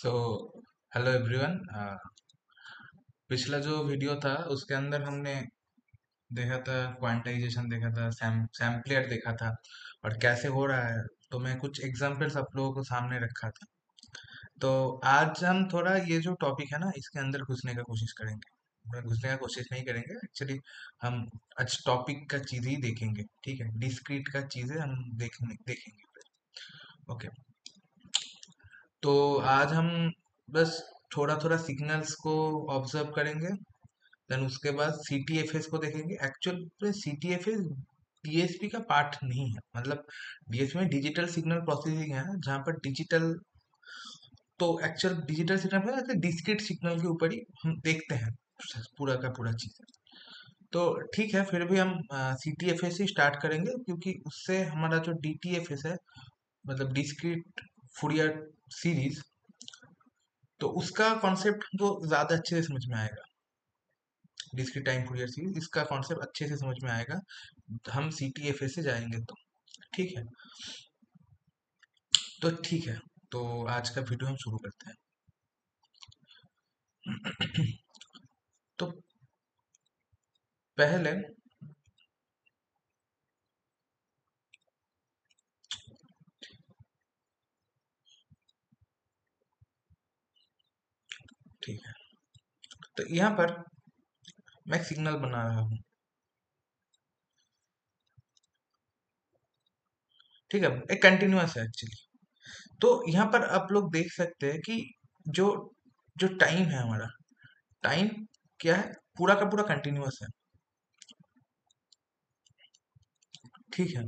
So hello everyone. पिछला जो video था उसके अंदर हमने देखा था क्वांटाइजेशन, देखा था सैम्पलियर देखा था और कैसे हो रहा है। तो मैं कुछ एग्जांपल्स आप लोगों को सामने रखा था। तो आज हम थोड़ा ये जो टॉपिक है ना इसके अंदर घुसने का कोशिश करेंगे। घुसने का कोशिश नहीं करेंगे एक्चुअली, हम आज टॉपिक का चीज ही देखेंगे। ठीक है, डिस्क्रीट का चीजें हम देखेंगे। ओके, तो आज हम बस थोड़ा थोड़ा सिग्नल्स को ऑब्जर्व करेंगे। देन उसके बाद सीटीएफएस को देखेंगे। एक्चुअल में सीटीएफएस डीएसपी का पार्ट नहीं है, मतलब डीएसपी में डिजिटल सिग्नल प्रोसेसिंग है जहाँ पर डिजिटल, तो एक्चुअल डिजिटल सिग्नल है डिस्क्रीट सिग्नल के ऊपर ही हम देखते हैं पूरा का पूरा चीज। तो ठीक है, फिर भी हम सीटीएफएस से स्टार्ट करेंगे क्योंकि उससे हमारा जो डीटीएफएस है, मतलब डिस्क्रीट फूरियर सीरीज, तो उसका कॉन्सेप्ट हमको ज्यादा अच्छे से समझ में आएगा। डिस्क्रीट टाइम फूरियर सीरीज इसका कॉन्सेप्ट अच्छे से समझ में आएगा, हम सीटीएफएस से जाएंगे तो। ठीक है, तो ठीक है, तो आज का वीडियो हम शुरू करते हैं। तो पहले, ठीक है, तो यहाँ पर मैं एक सिग्नल बना रहा हूँ। ठीक है, एक कंटिन्यूअस है एक्चुअली। तो यहाँ पर आप लोग देख सकते हैं कि जो जो टाइम है हमारा, टाइम क्या है, पूरा का पूरा कंटिन्यूअस है। ठीक है,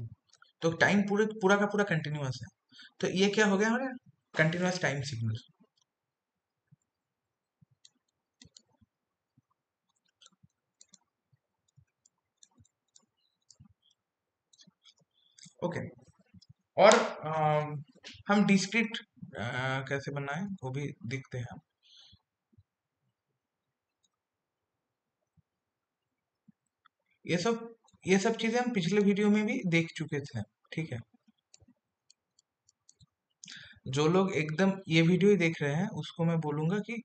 तो टाइम पूरे पूरा का पूरा कंटिन्यूअस है। तो ये क्या हो गया हमारा कंटिन्यूअस टाइम सिग्नल। ओके, और हम डिस्क्रीट कैसे बनाएं वो भी देखते हैं। ये सब ये सब चीजें हम पिछले वीडियो में भी देख चुके थे। ठीक है, जो लोग एकदम ये वीडियो ही देख रहे हैं उसको मैं बोलूंगा कि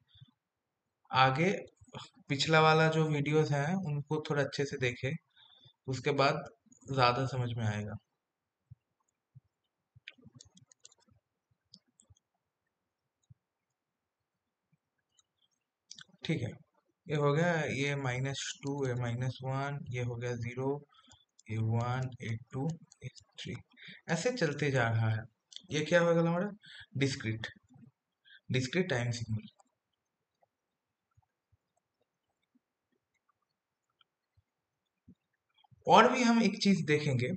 आगे पिछला वाला जो वीडियोस हैं उनको थोड़ा अच्छे से देखे, उसके बाद ज्यादा समझ में आएगा। ठीक है, ये हो गया, ये -2, ये -1, ये हो गया 0, ये 1, ये 2, ये 3, ऐसे चलते जा रहा है। ये क्या होगा हमारा डिस्क्रीट डिस्क्रीट टाइम सिग्नल। और भी हम एक चीज देखेंगे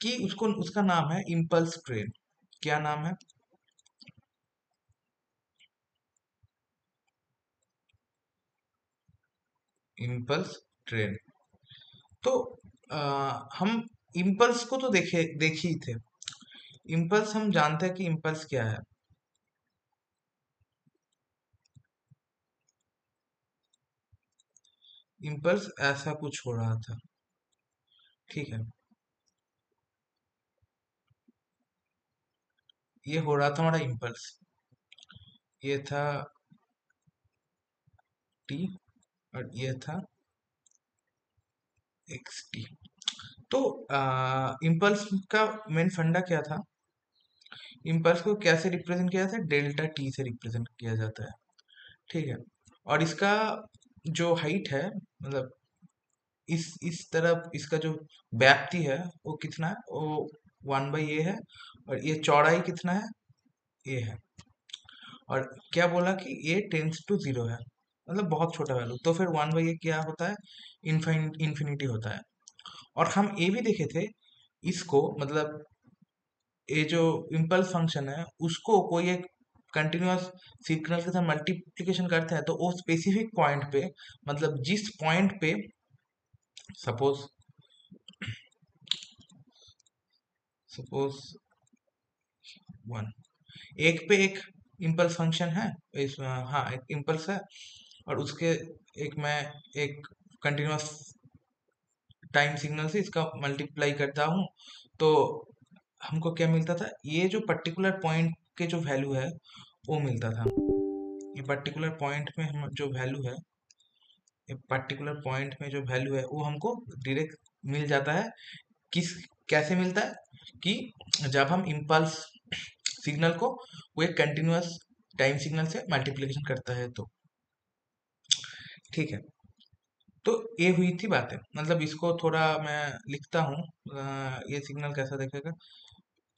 कि उसको, उसका नाम है इम्पल्स ट्रेन। क्या नाम है? Impulse train. तो हम इम्पल्स को तो देख ही थे। इम्पल्स हम जानते हैं कि इम्पल्स क्या है। इम्पल्स ऐसा कुछ हो रहा था। ठीक है, ये हो रहा था हमारा इम्पल्स, ये था टी और ये था एक्स टी। तो इम्पल्स का मेन फंडा क्या था? इम्पल्स को कैसे रिप्रेजेंट किया जाता है? डेल्टा टी से रिप्रेजेंट किया जाता है। ठीक है, और इसका जो हाइट है, मतलब इस तरफ इसका जो व्याप्ति है वो कितना है? वो 1/a है। और ये चौड़ाई कितना है? ये है। और क्या बोला कि ये टेंस टू जीरो है, मतलब बहुत छोटा वैल्यू। तो फिर 1/a क्या होता है? इन्फिनिटी होता है। और हम ये भी देखे थे इसको, मतलब ये जो इम्पल्स फंक्शन है उसको कोई एक कंटिन्यूअस सिग्नल के साथ मल्टीप्लिकेशन करते हैं तो वो स्पेसिफिक पॉइंट पे, मतलब जिस पॉइंट पे, सपोज सपोज 1, एक पे एक इम्पल्स फंक्शन है, हाँ एक इम्पल्स है, और उसके एक मैं एक कंटिन्यूअस टाइम सिग्नल से इसका मल्टीप्लाई करता हूँ। तो हमको क्या मिलता था? ये जो पर्टिकुलर पॉइंट के जो वैल्यू है वो मिलता था। ये पर्टिकुलर पॉइंट में हम जो वैल्यू है, ये पर्टिकुलर पॉइंट में जो वैल्यू है वो हमको डायरेक्ट मिल जाता है। किस कैसे मिलता है कि जब हम इम्पल्स सिग्नल को वो एक कंटिन्यूअस टाइम सिग्नल से मल्टीप्लिकेशन करता है तो। ठीक है, तो ये हुई थी बातें, मतलब इसको थोड़ा मैं लिखता हूँ। ये सिग्नल कैसा देखेगा,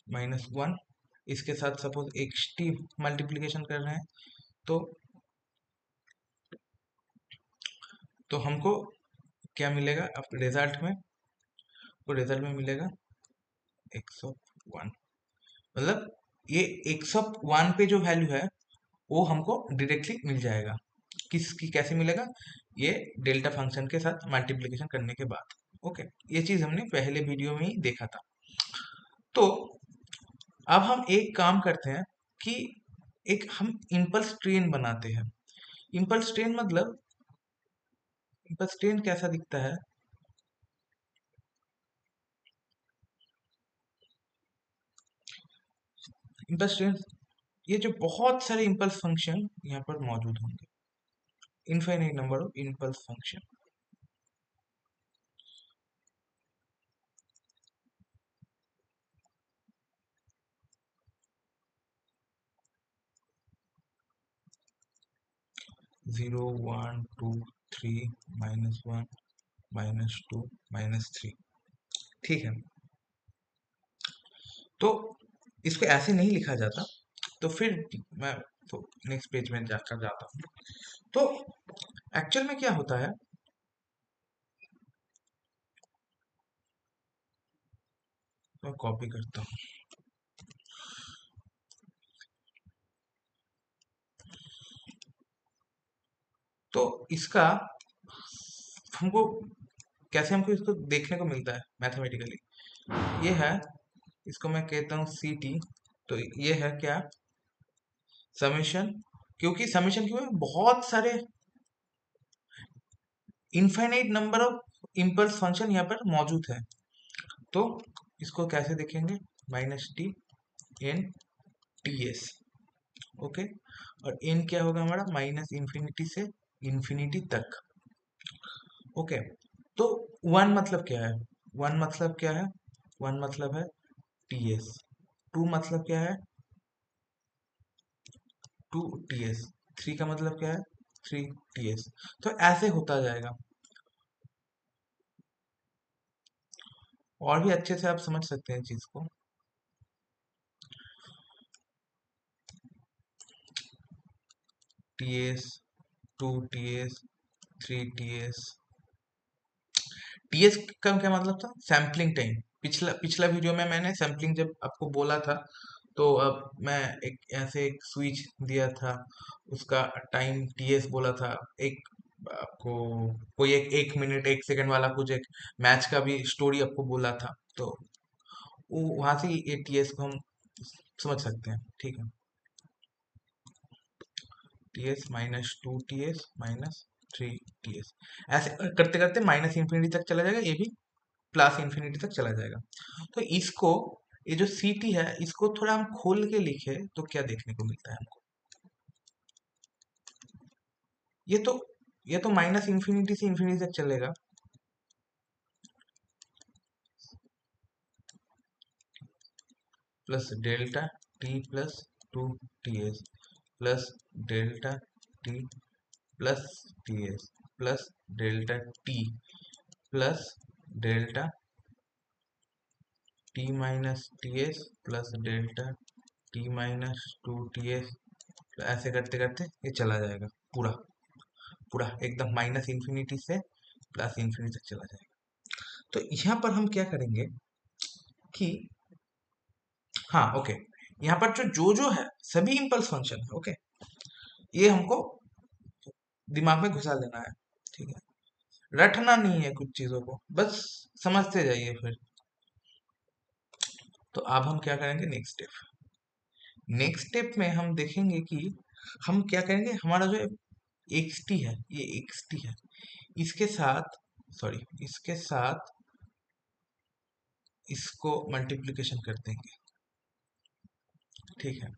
-1, इसके साथ सपोज एक्स टी मल्टीप्लीकेशन कर रहे हैं तो हमको क्या मिलेगा अब रिजल्ट में, तो रिजल्ट में मिलेगा x(1), मतलब ये x(1) पे जो वैल्यू है वो हमको डायरेक्टली मिल जाएगा। किसकी कैसे मिलेगा, ये डेल्टा फंक्शन के साथ मल्टीप्लिकेशन करने के बाद। ओके, ये चीज हमने पहले वीडियो में ही देखा था। तो अब हम एक काम करते हैं कि एक हम इम्पल्स ट्रेन बनाते हैं। इम्पल्स ट्रेन मतलब, इम्पल्स ट्रेन कैसा दिखता है, इम्पल्स ट्रेन, ये जो बहुत सारे इम्पल्स फंक्शन यहाँ पर मौजूद होंगे, infinite number of impulse function. 0, 1, 2, 3, -1, -2, -3। ठीक है, तो इसको ऐसे नहीं लिखा जाता, तो फिर मैं तो नेक्स्ट पेज में जाकर जाता हूँ। तो एक्चुअल में क्या होता है, मैं कॉपी करता हूँ। तो इसका हमको कैसे हमको इसको देखने को मिलता है मैथमेटिकली, ये है, इसको मैं कहता हूँ सी टी। तो ये है क्या, समेशन, क्योंकि समेशन क्यों है, बहुत सारे infinite number of impulse function यहाँ पर मौजूद है। तो इसको कैसे देखेंगे, -t(n)(ts), ओके, और n क्या होगा हमारा, -इन्फिनिटी से इन्फिनिटी तक। ओके, तो 1 मतलब क्या है, 1 मतलब क्या है, 1 मतलब है ts, 2 मतलब क्या है, 2ts, 3 का मतलब क्या है, 3ts। तो ऐसे होता जाएगा, और भी अच्छे से आप समझ सकते हैं चीज को। ts, 2ts, 3ts। टीएस का क्या मतलब था, सैम्पलिंग टाइम। पिछला पिछला वीडियो में मैंने सैम्पलिंग जब आपको बोला था, तो अब मैं एक ऐसे एक स्विच दिया था, उसका टाइम टीएस बोला था। एक आपको कोई एक मिनट 1 सेकंड वाला कुछ एक मैच का भी स्टोरी आपको बोला था, तो वहां से ये टीएस को हम समझ सकते हैं। ठीक है, टीएस -2ts -3ts, ऐसे करते करते -इन्फिनिटी तक चला जाएगा, ये भी +इन्फिनिटी तक चला जाएगा। तो इसको, ये जो सी टी है, इसको थोड़ा हम खोल के लिखे तो क्या देखने को मिलता है हमको, ये तो ये तो -इन्फिनिटी से इन्फिनिटी तक चलेगा। Plus delta T +2ts plus delta T +ts plus delta T plus delta t-ts plus delta t-2ts। ऐसे करते करते ये चला जाएगा, पूरा पूरा एकदम -इन्फिनिटी से +इन्फिनिटी तक चला जाएगा। तो यहाँ पर हम क्या करेंगे कि, हाँ ओके, यहाँ पर जो जो जो है सभी इम्पल्स फंक्शन है, ओके, ये हमको दिमाग में घुसा लेना है। ठीक है, रटना नहीं है कुछ चीजों को, बस समझते जाइए फिर। तो अब हम क्या करेंगे, नेक्स्ट स्टेप, नेक्स्ट स्टेप में हम देखेंगे कि हम क्या करेंगे, हमारा जो एक्स टी है, ये एक्स टी है, इसके साथ, सॉरी, इसके साथ इसको मल्टीप्लिकेशन कर देंगे। ठीक है,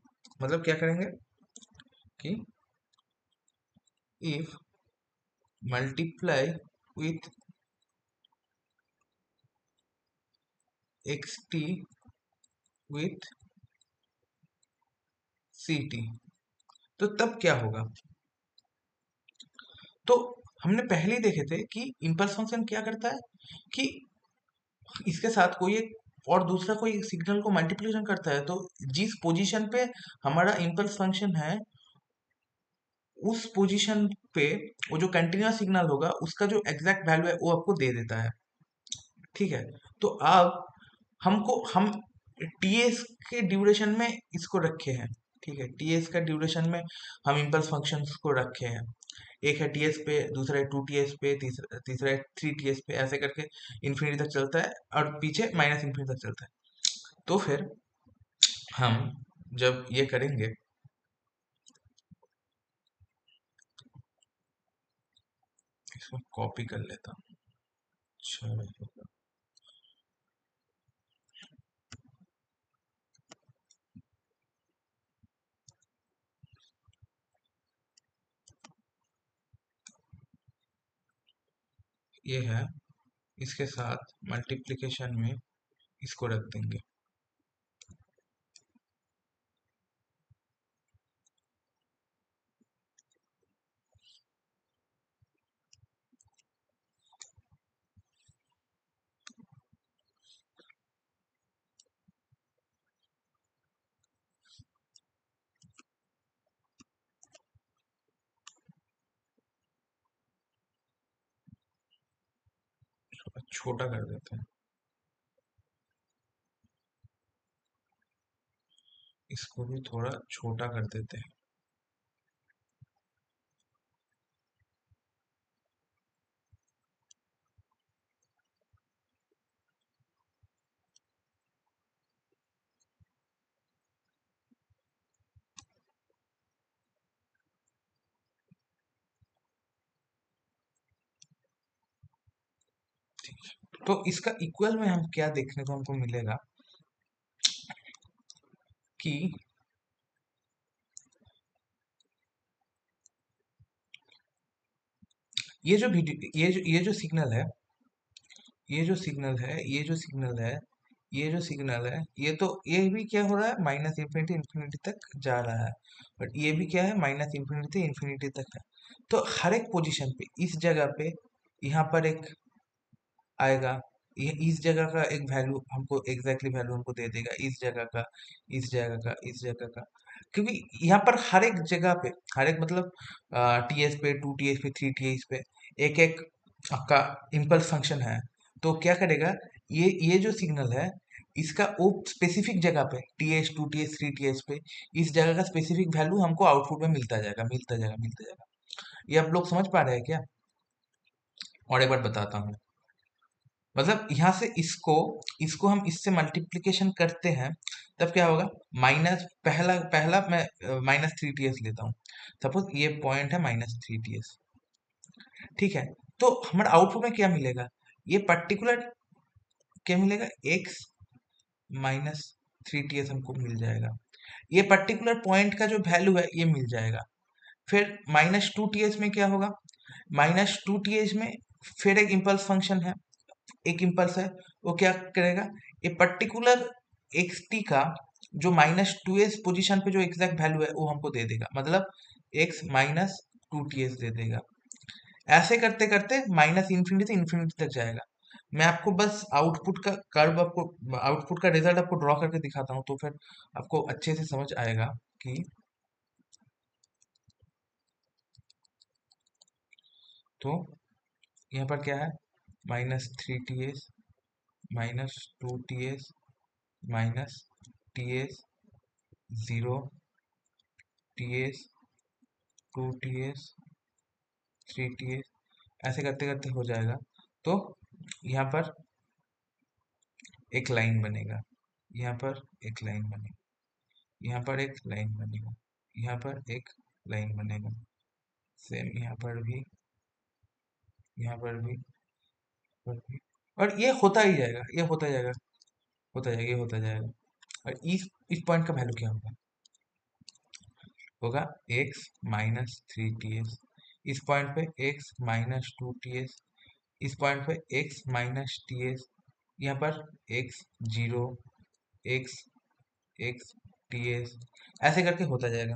मतलब क्या करेंगे कि if multiply with xt with ct, तो तब क्या होगा? तो हमने पहले ही देखे थे कि इम्पल्स फंक्शन क्या करता है कि इसके साथ कोई एक और दूसरा कोई सिग्नल को मल्टीप्लिकेशन करता है, तो जिस पोजीशन पे हमारा इम्पल्स फंक्शन है उस पोजीशन पे वो जो कंटिन्यूअस सिग्नल होगा उसका जो एग्जैक्ट वैल्यू है वो आपको दे देता है। ठीक है, तो अब हम टीएस के ड्यूरेशन में इसको रखे हैं। ठीक है, टीएस का ड्यूरेशन में हम इम्पल्स फंक्शंस को रखे हैं। एक है टीएस पे, दूसरा है 2 टीएस पे, तीसरा तीसरा है 3 टीएस पे, ऐसे करके इन्फिनिटी तक चलता है और पीछे माइनस इन्फिनिटी तक चलता है। तो फिर हम जब ये करेंगे, इसको कॉपी कर लेता हूँ। अच्छा रहेगा। ये है, इसके साथ मल्टीप्लिकेशन में इसको रख देंगे। छोटा कर देते हैं, इसको भी थोड़ा छोटा कर देते हैं। तो इसका इक्वल में हम क्या देखने को हमको मिलेगा कि ये जो वीडियो ये जो सिग्नल है, ये जो सिग्नल है, ये जो सिग्नल है, ये जो सिग्नल है, ये तो ये भी क्या हो रहा है, माइनस इन्फिनिटी इन्फिनिटी तक जा रहा है। बट ये भी क्या है, माइनस इन्फिनिटी से इन्फिनिटी तक है। तो हर एक पोजीशन पे इस जगह पे यहाँ पर एक आएगा, ये इस जगह का एक वैल्यू हमको एग्जैक्टली वैल्यू हमको दे देगा, इस जगह का, इस जगह का, इस जगह का। क्योंकि यहाँ पर हर एक जगह पे, हर एक मतलब टीएस पे, 2 टीएस पे, 3 टीएस पे एक एक आपका इम्पल्स फंक्शन है। तो क्या करेगा, ये जो सिग्नल है इसका वो स्पेसिफिक जगह पे टीएस, 2 टीएस, 3 टीएस पे इस जगह का स्पेसिफिक वैल्यू हमको आउटपुट में मिलता जाएगा, मिलता जाएगा, मिलता जाएगा। ये आप लोग समझ पा रहे हैं क्या? और एक बार बताता हूँ। मतलब यहाँ से इसको इसको हम इससे मल्टीप्लिकेशन करते हैं, तब क्या होगा, माइनस पहला पहला मैं -3 टीएस लेता हूँ। सपोज ये पॉइंट है -3 टीएस। ठीक है, तो हमारा आउटपुट में क्या मिलेगा, ये पर्टिकुलर क्या मिलेगा, एक्स -3 टीएस हमको मिल जाएगा। ये पर्टिकुलर पॉइंट का जो वैल्यू है ये मिल जाएगा। फिर -2 टीएस में क्या होगा, -2 टीएस में फिर एक इम्पल्स फंक्शन है, एक इम्पल्स है, वो क्या करेगा, ये पर्टिकुलर एक्स टी का जो -2s पोजीशन पे जो एग्जैक्ट वैल्यू है वो हमको दे देगा, मतलब एक्स -2 टीएस दे देगा। ऐसे करते करते माइनस इन्फिनिटी से इन्फिनिटी तक जाएगा। मैं आपको बस आउटपुट का कर्व, आपको आउटपुट का रिजल्ट आपको ड्रॉ करके दिखाता हूँ, तो फिर आपको अच्छे से समझ आएगा कि, तो यहाँ पर क्या है, -3 Ts, -2 Ts, -Ts, 0 Ts, 2 Ts, 3 Ts, ऐसे करते करते हो जाएगा। तो यहाँ पर एक लाइन बनेगा, यहाँ पर एक लाइन बनेगा, यहाँ पर एक लाइन बनेगा, यहाँ पर एक लाइन बनेगा, सेम यहाँ पर भी, यहाँ पर भी, और ये होता ही जाएगा, ये होता जाएगा, होता जाएगा, ये होता जाएगा। और इस पॉइंट का वैल्यू क्या होगा, होगा एक्स -3 टीएस, इस पॉइंट पे x-2 ts, इस पॉइंट पे x-ts, यहाँ पर x0, x x ts, ऐसे करके होता जाएगा।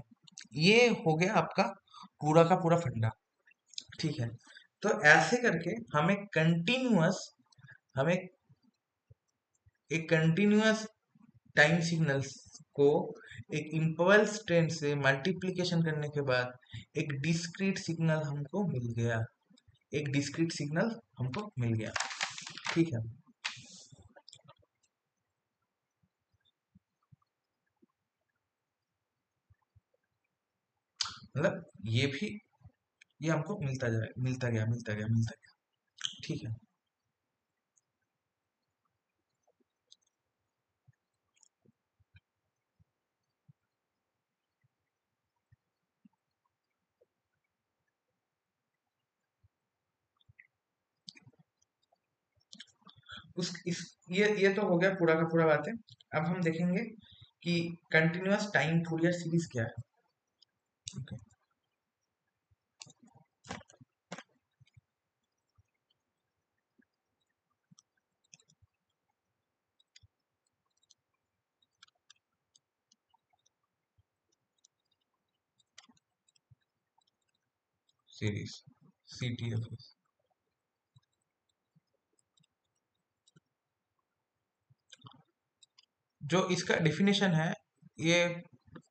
ये हो गया आपका पूरा का पूरा फंडा। ठीक है, तो ऐसे करके हमें एक कंटिन्यूअस टाइम सिग्नल्स को एक इम्पल्स ट्रेन से मल्टीप्लिकेशन करने के बाद एक डिस्क्रीट सिग्नल हमको मिल गया, एक डिस्क्रीट सिग्नल हमको मिल गया। ठीक है, मतलब ये भी, ये हमको मिलता गया। ठीक है, उस इस ये तो हो गया पूरा का पूरा बात है। अब हम देखेंगे कि कंटिन्यूअस टाइम फूरियर सीरीज क्या है। Okay. सीरीज CTFS, जो इसका डेफिनेशन है, ये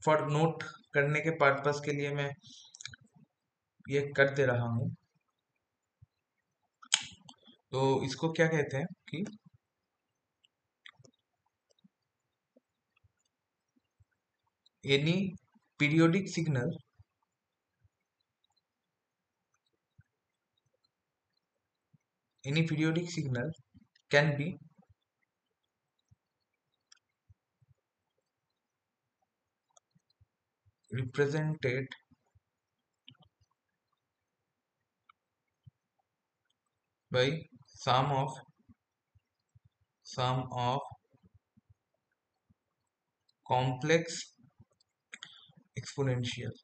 फॉर नोट करने के पर्पस के लिए मैं ये कर दे रहा हूँ। तो इसको क्या कहते हैं कि any periodic signal, any periodic signal can B represented by sum of sum of complex exponential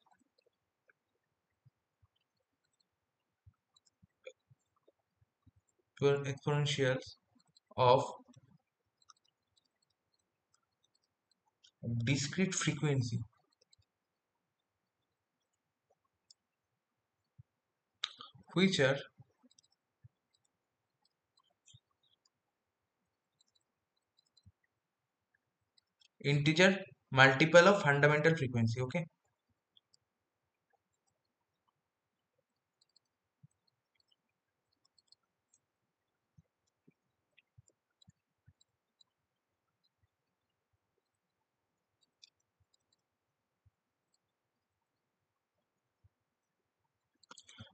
exponentials of discrete frequency, which are integer multiple of fundamental frequency. Okay,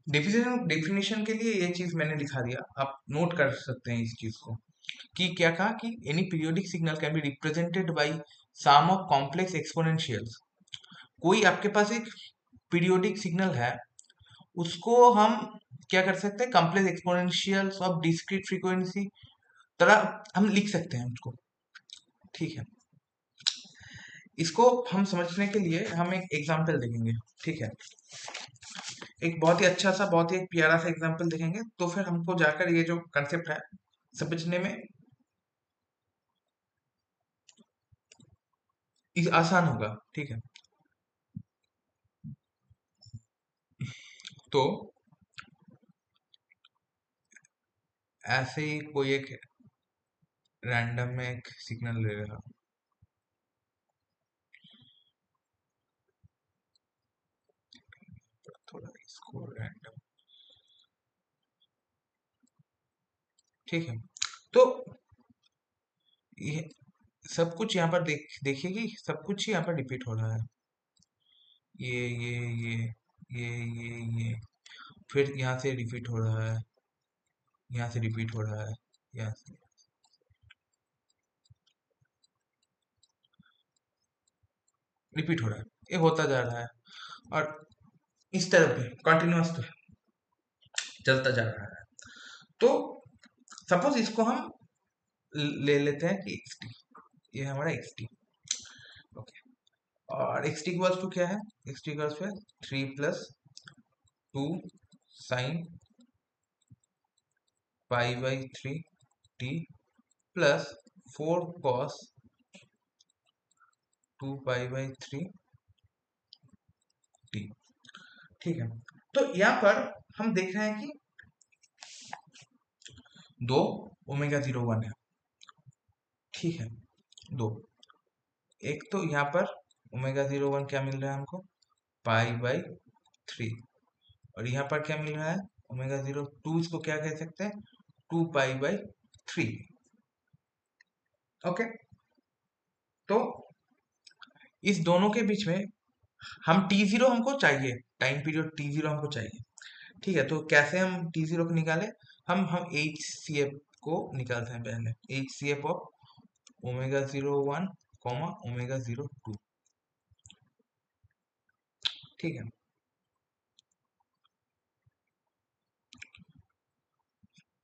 definition के लिए ये चीज मैंने दिखा दिया, आप नोट कर सकते हैं इस चीज को। कि क्या कहा कि any periodic signal can be represented by sum of complex exponentials. कोई आपके पास एक पीरियोडिक सिग्नल है, उसको हम क्या कर सकते हैं, कॉम्प्लेक्स एक्सपोनेंशियल्स ऑफ डिस्क्रीट फ्रीक्वेंसी तरह हम लिख सकते हैं उसको। ठीक है, इसको हम समझने के लिए हम एक एग्जांपल देखेंगे। ठीक है, एक बहुत ही अच्छा सा, बहुत ही एक प्यारा सा एग्जांपल देखेंगे, तो फिर हमको जाकर ये जो कंसेप्ट है समझने में आसान होगा। ठीक है, तो ऐसे ही कोई एक रैंडम में एक सिग्नल ले रहा, थोड़ा इसको रैंडम। ठीक है, तो ये सब कुछ यहाँ पर देखिए कि सब कुछ ही यहाँ पर रिपीट हो रहा है। ये फिर यहाँ से रिपीट हो रहा है, यहाँ से रिपीट हो रहा है, यहाँ से रिपीट हो रहा है, ये होता जा रहा है। और इस तरह पे कंटिन्यूअस चलता जा रहा है। तो सपोज इसको हम ले लेते हैं कि xt, ये हमारा xt। ओके, और xt इक्वल्स टू क्या है, xt equals to 3 + 2 sine pi by three t plus 4 cos 2 pi by 3 t. ठीक है, तो यहाँ पर हम देख रहे हैं कि दो ओमेगा 01 है। ठीक है, दो, एक तो यहाँ पर ओमेगा 01 क्या मिल रहा है हमको, पाई बाई 3, और यहाँ पर क्या मिल रहा है ओमेगा 02, इसको क्या कह सकते हैं, 2 पाई बाई 3। ओके, तो इस दोनों के बीच में हम T0 हमको चाहिए, टाइम पीरियड T0 हमको चाहिए। ठीक है, तो कैसे हम T0 को निकाले, हम HCF को निकालते हैं पहले, HCF of omega 01 comma omega 02। ठीक है,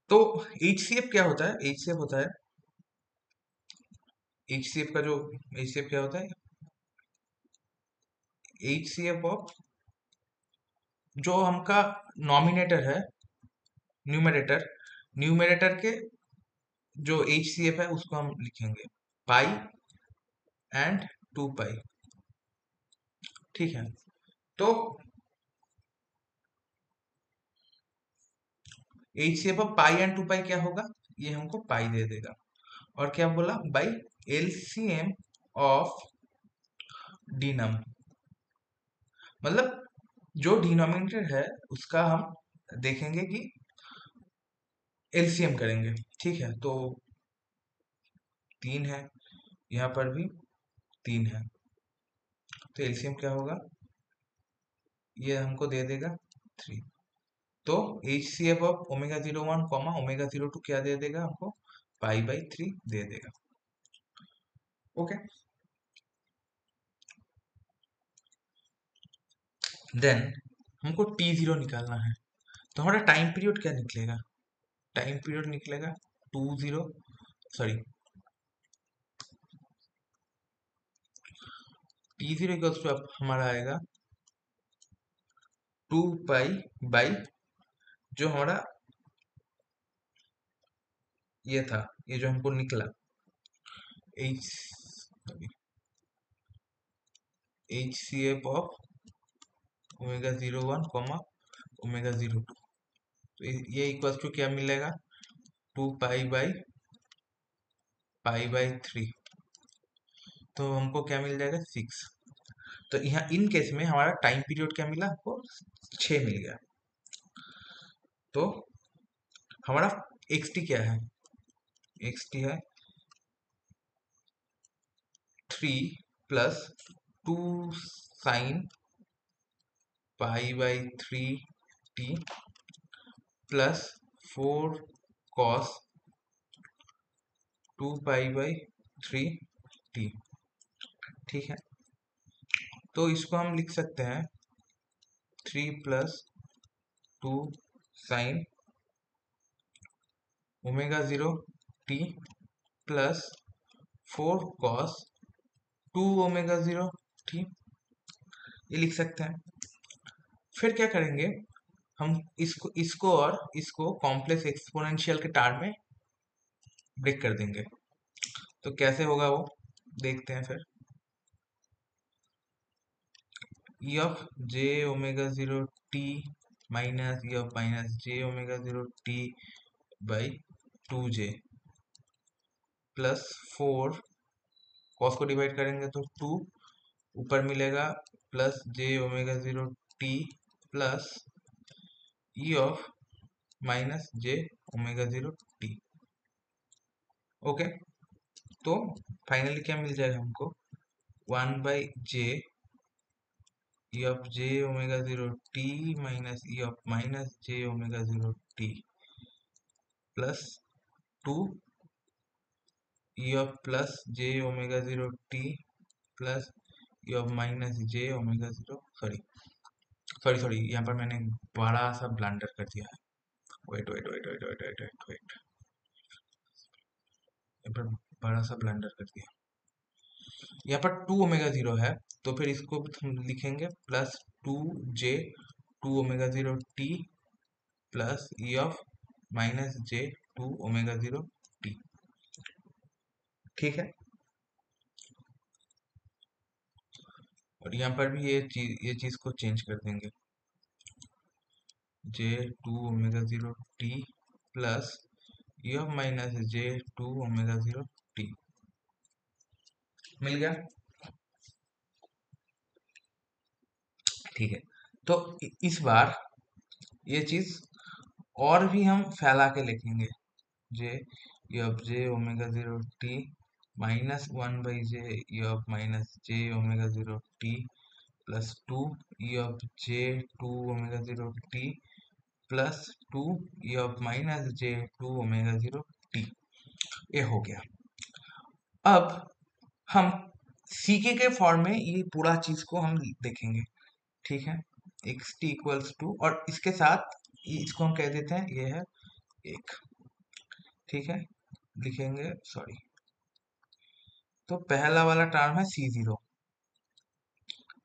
तो HCF क्या होता है, HCF होता है, HCF का जो HCF क्या होता है, HCF ऑफ जो हमका नॉमिनेटर है, न्यूमरेटर, न्यूमरेटर के जो HCF है उसको हम लिखेंगे पाई एंड 2 पाई। ठीक है, तो HCF ऑफ पाई एंड 2 पाई क्या होगा, ये हमको पाई दे देगा, और क्या बोला बाई LCM ऑफ डिनम, मतलब जो डिनोमिनेटर है उसका हम देखेंगे कि एलसीएम करेंगे। ठीक है, तो 3 है, यहाँ पर भी 3 है, तो एलसीएम क्या होगा, ये हमको दे देगा 3। तो H C F of omega 01 comma omega 02 क्या दे देगा हमको, पाई बाई 3 दे देगा। ओके, देन हमको T0 निकालना है, तो हमारा टाइम पीरियड क्या निकलेगा, टाइम पीरियड निकलेगा 20, सॉरी T0 इक्वल्स टू हमारा आएगा 2 पाई बाई जो हमारा ये था, ये जो हमको निकला H HCF of omega 01 comma omega 02, तो ये इक्वल्स टू क्या मिलेगा, 2 पाई बाई 3, तो हमको क्या मिल जाएगा 6। तो यहाँ इन केस में हमारा टाइम पीरियड क्या मिला हमको, 6 मिल गया। तो हमारा XT क्या है, XT है 3 + 2 sin pi by 3 T plus 4 cos 2 pi by 3 t. ठीक है, तो इसको हम लिख सकते हैं 3 + 2 sin omega 0 t plus 4 cos 2 omega 0 t, ये लिख सकते हैं। फिर क्या करेंगे, हम इसको और इसको कॉम्प्लेक्स एक्सपोनेंशियल के टार्म में ब्रेक कर देंगे, तो कैसे होगा वो देखते हैं। फिर ई of J omega 0 t minus e of minus J omega 0 t by 2j plus 4, cos को डिवाइड करेंगे तो 2 ऊपर मिलेगा, plus j omega 0 t plus E of minus J omega 0 t। Okay, तो फाइनली क्या मिल जाएगा हमको, 1/j E of J omega 0 t minus e of minus J omega 0 t plus 2 e of plus j omega 0 t plus E of minus J omega 0, sorry sorry sorry, यहाँ पर मैंने बड़ा सा blunder कर दिया है, wait wait wait wait wait wait wait wait, यहाँ पर बड़ा सा ब्लंडर कर दिया। यहाँ पर 2 ओमेगा 0 है, तो फिर इसको हम लिखेंगे plus 2j 2 omega 0 t plus E of minus J two omega zero t. ठीक है, और यहाँ पर भी ये चीज को चेंज कर देंगे, J two omega zero T plus E of minus J two omega zero T. मिल गया। ठीक है, तो इस बार ये चीज और भी हम फैला के लिखेंगे, J E of J omega zero T minus one by J E of minus J omega zero T plus two E of J two omega zero T plus two E of minus J two omega zero T. ये हो गया। अब हम C K के form में ये पूरा चीज को हम देखेंगे। ठीक है, एक्स टी इक्वल्स टू, और इसके साथ इसको हम कह देते हैं ये है एक। ठीक है, लिखेंगे, सॉरी, तो पहला वाला टर्म है सी जीरो।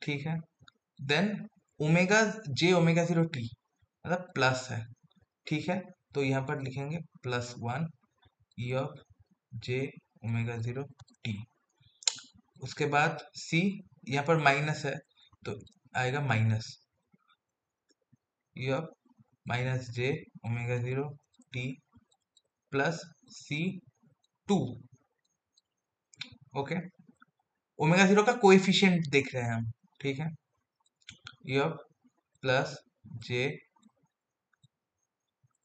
ठीक है, then omega j omega zero t मतलब प्लस है। ठीक है, तो यहाँ पर लिखेंगे plus one E of J omega zero t. उसके बाद सी, यहाँ पर माइनस है तो आएगा minus e of minus J omega zero T plus C two. Okay, omega zero का कोएफिशिएंट देख रहे हैं हम। ठीक है, e of plus J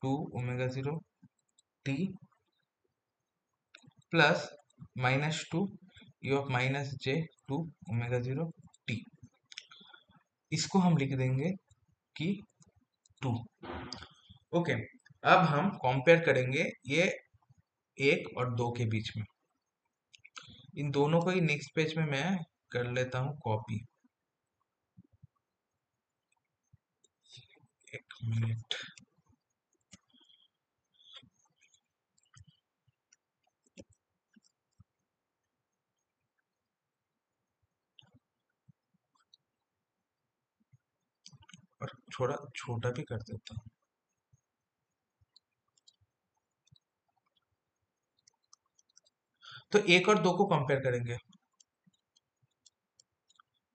two omega zero T plus minus two E of minus J two omega zero t. इसको हम लिख देंगे कि टू। ओके, अब हम कंपेयर करेंगे ये एक और दो के बीच में। इन दोनों को ही नेक्स्ट पेज में मैं कर लेता हूँ कॉपी। एक मिनट। और थोड़ा छोटा भी कर देता हूँ। तो एक और दो को कंपेयर करेंगे,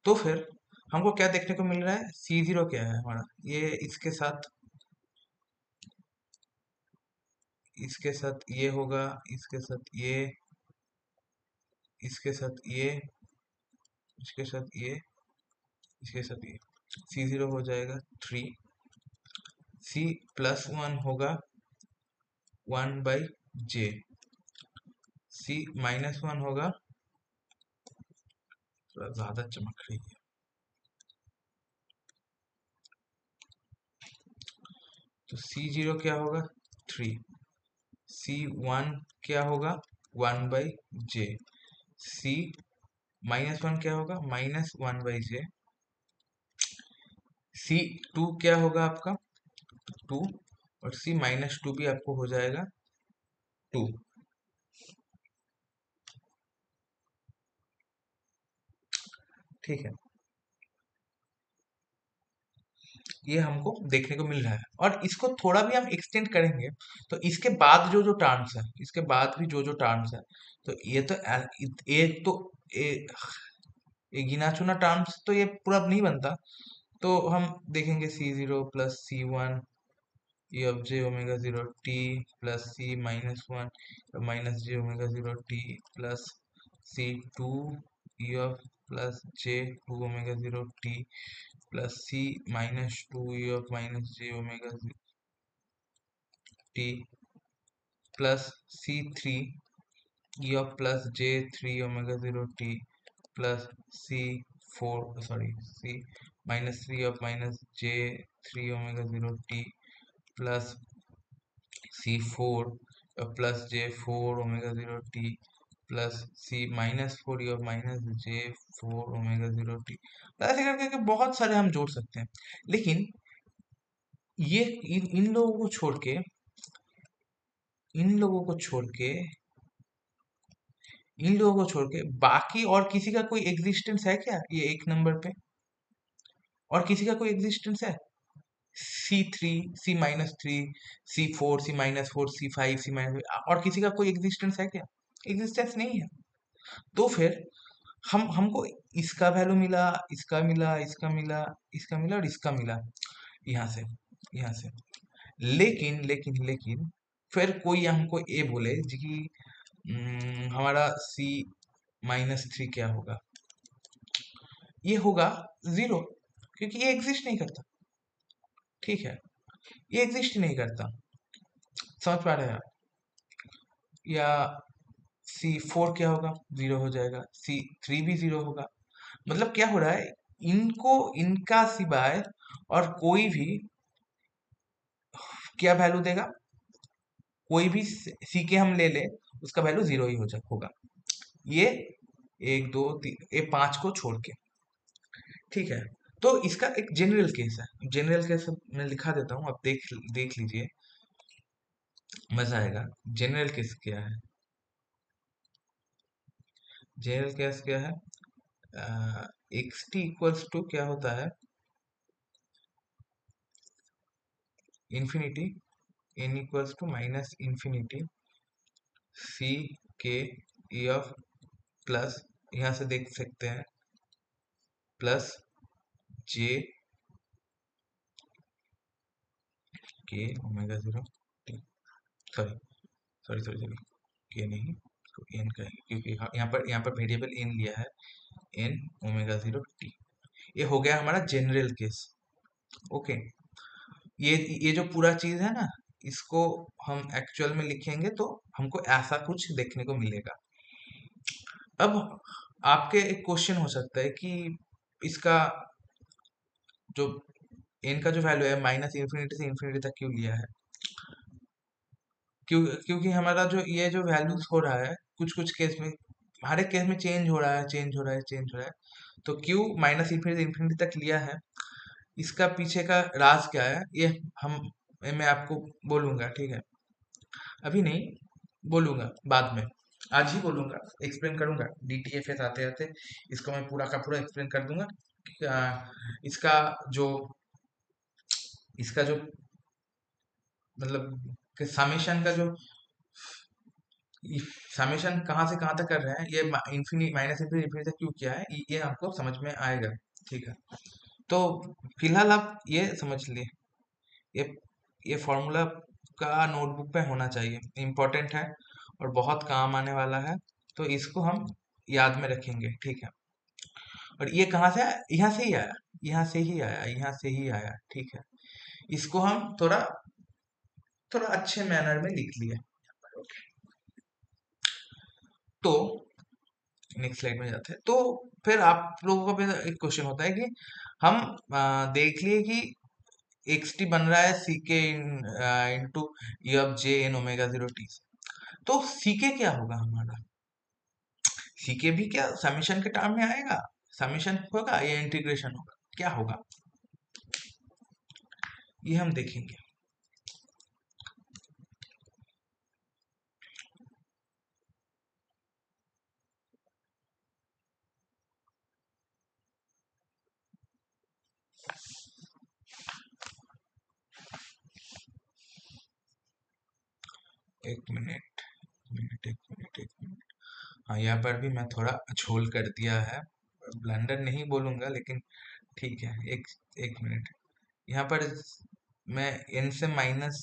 तो फिर हमको क्या देखने को मिल रहा है, सी जीरो क्या है हमारा, ये इसके साथ ये होगा, इसके साथ ये, इसके साथ ये, इसके साथ ये, इसके साथ ये। सी जीरो हो जाएगा थ्री, सी प्लस वन होगा one by j, c minus one होगा, थोड़ा ज्यादा चमक रही है, तो सी जीरो क्या होगा थ्री, सी वन क्या होगा one by j, c minus one क्या होगा minus one by j, c two क्या होगा आपका टू, और सी माइनस टू भी आपको हो जाएगा टू। ठीक है, ये हमको देखने को मिल रहा है, और इसको थोड़ा भी हम एक्सटेंड करेंगे तो इसके बाद जो जो टर्म्स है, इसके बाद भी जो जो टर्म्स है, तो ये तो एक तो ये गिना चुना टर्म्स तो ये पूरा नहीं बनता। तो हम देखेंगे C zero plus C one E of J omega zero T plus C minus one minus J omega zero T plus C two E of plus J two omega zero T plus C minus two E of minus J omega T plus C three E of plus J three omega zero T plus C four, sorry, C minus three of minus J three omega zero T plus C four plus j four omega zero T plus C minus four of minus j four omega zero t. ऐसे करके बहुत सारे हम जोड़ सकते हैं, लेकिन ये इन लोगों को छोड़ के, इन लोगों को छोड़ के, इन लोगों को छोड़ के बाकी और किसी का कोई एग्जिस्टेंस है क्या ये एक नंबर पे, और किसी का कोई एग्जिस्टेंस है C3, C-3, C4, C-4, C5, C-, और किसी का कोई एग्जिस्टेंस है क्या? एग्जिस्टेंस नहीं है। तो फिर हमको इसका वैल्यू मिला, इसका मिला, इसका मिला, इसका मिला और इसका मिला, यहाँ से, यहाँ से। लेकिन फिर कोई हमको ए बोले जी कि हमारा C-3 क्या होगा? ये होगा जीरो, क्योंकि ये एग्जिस्ट नहीं करता। ठीक है, ये एग्जिस्ट नहीं करता। समझ पा रहे हैं आप? या C4 क्या होगा? जीरो हो जाएगा। C3 भी जीरो होगा। मतलब क्या हो रहा है, इनको, इनका सिवाय और कोई भी क्या वैल्यू देगा? कोई भी सी के हम ले ले, उसका वैल्यू जीरो ही होगा। ये एक दो तीन, ये पांच को छोड़ के। ठीक है, तो इसका एक जनरल केस है। जनरल केस मैं लिखा देता हूँ, आप देख देख लीजिए, मजा आएगा। जनरल केस क्या है? जनरल केस क्या है? एक्स टी इक्वल्स टू क्या होता है? Infinity, N equals to minus infinity C के ई ऑफ प्लस, यहाँ से देख सकते हैं, प्लस जे के omega zero T. Sorry sorry sorry sorry, के नहीं, तो एन का ही, क्योंकि यहाँ पर वेरिएबल एन लिया है, एन ओमेगा जीरो टी। ये हो गया हमारा जनरल केस। ओके, ये जो पूरा चीज है ना, इसको हम एक्चुअल में लिखेंगे तो हमको ऐसा कुछ देखने को मिलेगा। अब आपके एक क्वेश्चन हो सकता है कि इसका जो एन का जो वैल्यू है माइनस इंफिनिटी से इंफिनिटी तक क्यों लिया है? क्योंकि हमारा जो ये जो वैल्यूज हो रहा है, कुछ कुछ केस में, हर एक केस में चेंज हो रहा है, चेंज हो रहा है, चेंज हो रहा है। तो क्यों माइनस इंफिनिटी से इंफिनिटी तक लिया है, इसका पीछे का राज क्या है, ये हम, मैं आपको बोलूंगा। ठीक है, अभी नहीं, बोलूंगा बाद में, आज ही बोलूंगा, एक्सप्लेन करूंगा डीटीएफएस आते आते। इसको मैं पूरा का पूरा एक्सप्लेन कर दूंगा कि, इसका जो, इसका जो मतलब कि समेशन का जो, समेशन कहाँ से कहाँ तक कर रहे हैं, ये इंफिनिटी माइनस इंफिनिटी इंफिनिटी तक क्यों किया है, ये आपको समझ में आएगा। ठीक है, तो फिलहाल आप ये समझ लिए, ये ये फॉर्मूला का नोटबुक पे होना चाहिए, इम्पोर्टेंट है और बहुत काम आने वाला है। तो इसको हम याद में रखेंगे। ठीक है, और ये कहाँ से आया? यहाँ से ही आया, यहाँ से ही आया, यहाँ से ही आया। ठीक है, इसको हम थोड़ा थोड़ा अच्छे मैनर में लिख लिए। तो नेक्स्ट स्लाइड में जाते हैं। तो फिर आप लोगों का फिर एक क्वेश्चन होता है कि हम देख लिए कि एक्स टी बन रहा है c k into e of j n omega zero t. तो सी के क्या होगा हमारा? सी के भी क्या समेशन के टर्म में आएगा? समेशन होगा या इंटीग्रेशन होगा, क्या होगा, ये हम देखेंगे। एक मिनट, एक मिनट। हाँ, यहाँ पर भी मैं थोड़ा झोल कर दिया है, ब्लंडर नहीं बोलूंगा लेकिन ठीक है। एक एक मिनट, यहाँ पर मैं एन से माइनस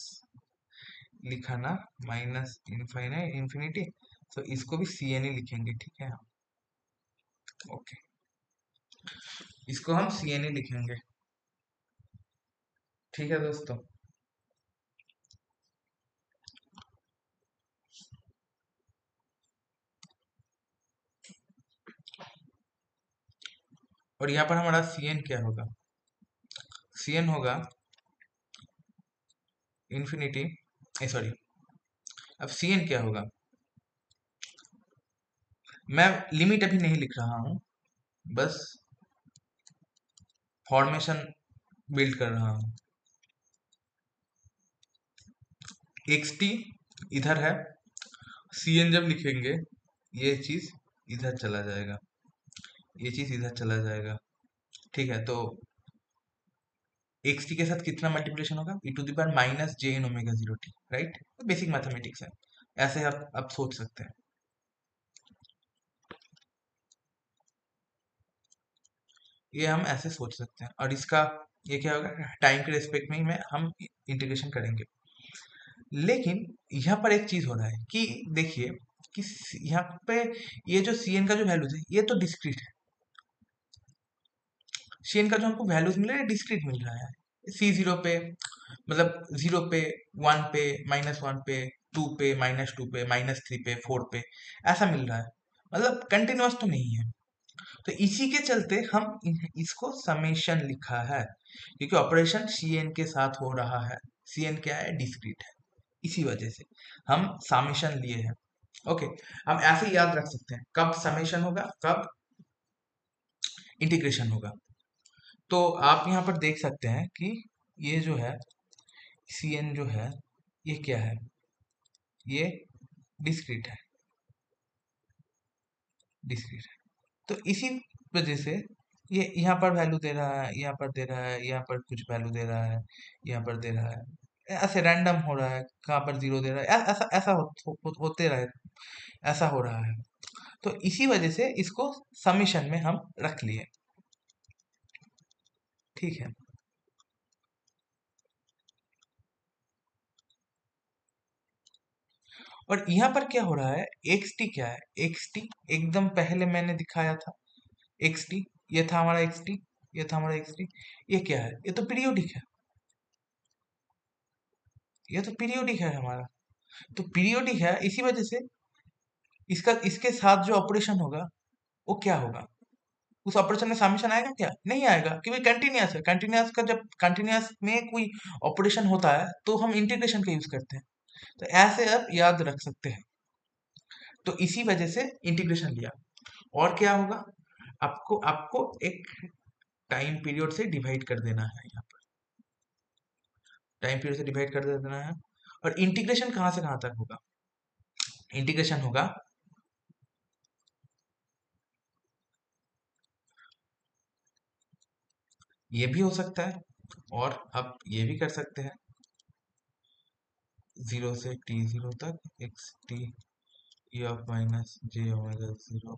लिखा ना, माइनस इनफाइनाइट इंफिनिटी, तो इसको भी सी एन ही लिखेंगे। ठीक है, ओके, इसको हम सी एन ही लिखेंगे। ठीक है दोस्तों, और यहाँ पर हमारा सी एन क्या होगा? सी एन होगा इंफिनिटी, सॉरी, अब सी एन क्या होगा? मैं लिमिट अभी नहीं लिख रहा हूँ, बस फॉर्मेशन बिल्ड कर रहा हूँ। एक्स टी इधर है, सी एन जब लिखेंगे, ये चीज इधर चला जाएगा, ये चीज इधर चला जाएगा। ठीक है, तो एक्स टी के साथ कितना मल्टीप्लिकेशन होगा, E to the power minus J N omega zero T, right. Basic mathematics है, ऐसे आप सोच सकते हैं। ये हम ऐसे सोच सकते हैं, और इसका ये क्या होगा, टाइम के रिस्पेक्ट में ही मैं हम इंटीग्रेशन करेंगे। लेकिन यहाँ पर एक चीज हो रहा है कि देखिए कि यहाँ पे ये जो सी एन का जो वैल्यूज है ये तो डिस्क्रीट है। सी एन का जो हमको वैल्यूज मिल रहा है डिस्क्रीट मिल रहा है। सी जीरो पे मतलब जीरो पे, वन पे, माइनस वन पे, टू पे, माइनस टू पे, माइनस थ्री पे, फोर पे, ऐसा मिल रहा है। मतलब कंटिन्यूअस तो नहीं है। तो इसी के चलते हम इसको समेशन लिखा है, क्योंकि ऑपरेशन सी एन के साथ हो रहा है। सी एन क्या है, डिस्क्रीट है, इसी वजह से हम समेशन लिए हैं। ओके, हम ऐसे ही याद रख सकते हैं कब समेशन होगा, कब इंटीग्रेशन होगा। तो आप यहाँ पर देख सकते हैं कि ये जो है सी एन जो है ये क्या है, ये डिस्क्रीट है, डिस्क्रीट है। तो इसी वजह से ये यहाँ पर वैल्यू दे रहा है, यहाँ पर दे रहा है, यहाँ पर कुछ वैल्यू दे रहा है, यहाँ पर दे रहा है, ऐसे रैंडम हो रहा है, कहाँ पर जीरो दे रहा है, ऐसा ऐसा होते रहे, ऐसा हो रहा है। तो इसी वजह से इसको समेशन में हम रख लिए, ठीक है। और यहाँ पर क्या हो रहा है, एक्स टी क्या है, एक्स टी एकदम पहले मैंने दिखाया था, एक्स टी ये था हमारा एक्स टी, ये था हमारा एक्स टी। ये क्या है, ये तो पीरियोडिक है, ये तो पीरियोडिक है हमारा। तो पीरियोडिक है, इसी वजह से इसका इसके साथ जो ऑपरेशन होगा वो क्या होगा, उस ऑपरेशन में समेशन आएगा क्या, नहीं आएगा, क्योंकि कंटिन्यूअस है। कंटिन्यूअस का जब कंटिन्यूअस में कोई ऑपरेशन होता है तो हम इंटीग्रेशन का यूज करते हैं। तो ऐसे आप याद रख सकते हैं। तो इसी वजह से इंटीग्रेशन लिया। और क्या होगा, आपको आपको एक टाइम पीरियड से डिवाइड कर देना है, यहाँ पर टाइम पीरियड से डिवाइड कर देना है। और इंटीग्रेशन कहाँ से कहाँ तक होगा, इंटीग्रेशन होगा ये भी हो सकता है, और आप ये भी कर सकते हैं, जीरो से टी जीरो तक x t e of minus J omega zero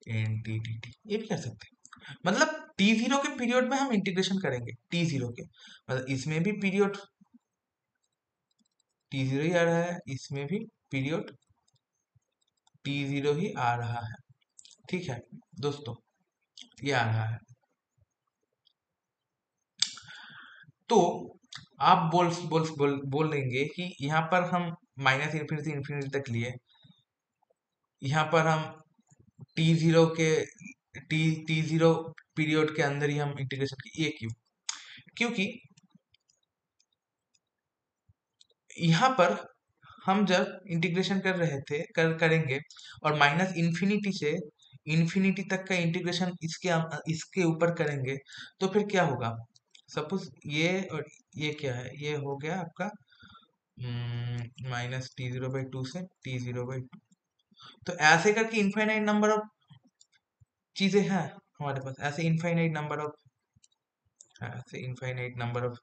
n t t t, ये भी कर सकते हैं। मतलब टी जीरो के पीरियड में हम इंटीग्रेशन करेंगे, टी जीरो के मतलब इसमें भी पीरियड टी जीरो ही आ रहा है, इसमें भी पीरियड टी जीरो ही आ रहा है, ठीक है दोस्तों, ये आ रहा है। तो आप बोल देंगे कि यहाँ पर हम माइनस इन्फिनिटी इन्फिनिटी तक लिए, यहाँ पर हम टी जीरो के टी टी जीरो पीरियड के अंदर ही हम इंटीग्रेशन की, ये क्यों, क्योंकि यहाँ पर हम जब इंटीग्रेशन कर रहे थे करेंगे और माइनस इन्फिनिटी से इन्फिनिटी तक का इंटीग्रेशन इसके ऊपर करेंगे, तो फिर क्या होगा, सपोज ये और ये क्या है, ये हो गया आपका minus T zero by two से टी जीरो बाई टू। तो ऐसे करके इनफाइनाइट नंबर ऑफ चीजें हैं हमारे पास, ऐसे इनफाइनाइट नंबर ऑफ, ऐसे इनफाइनाइट नंबर ऑफ।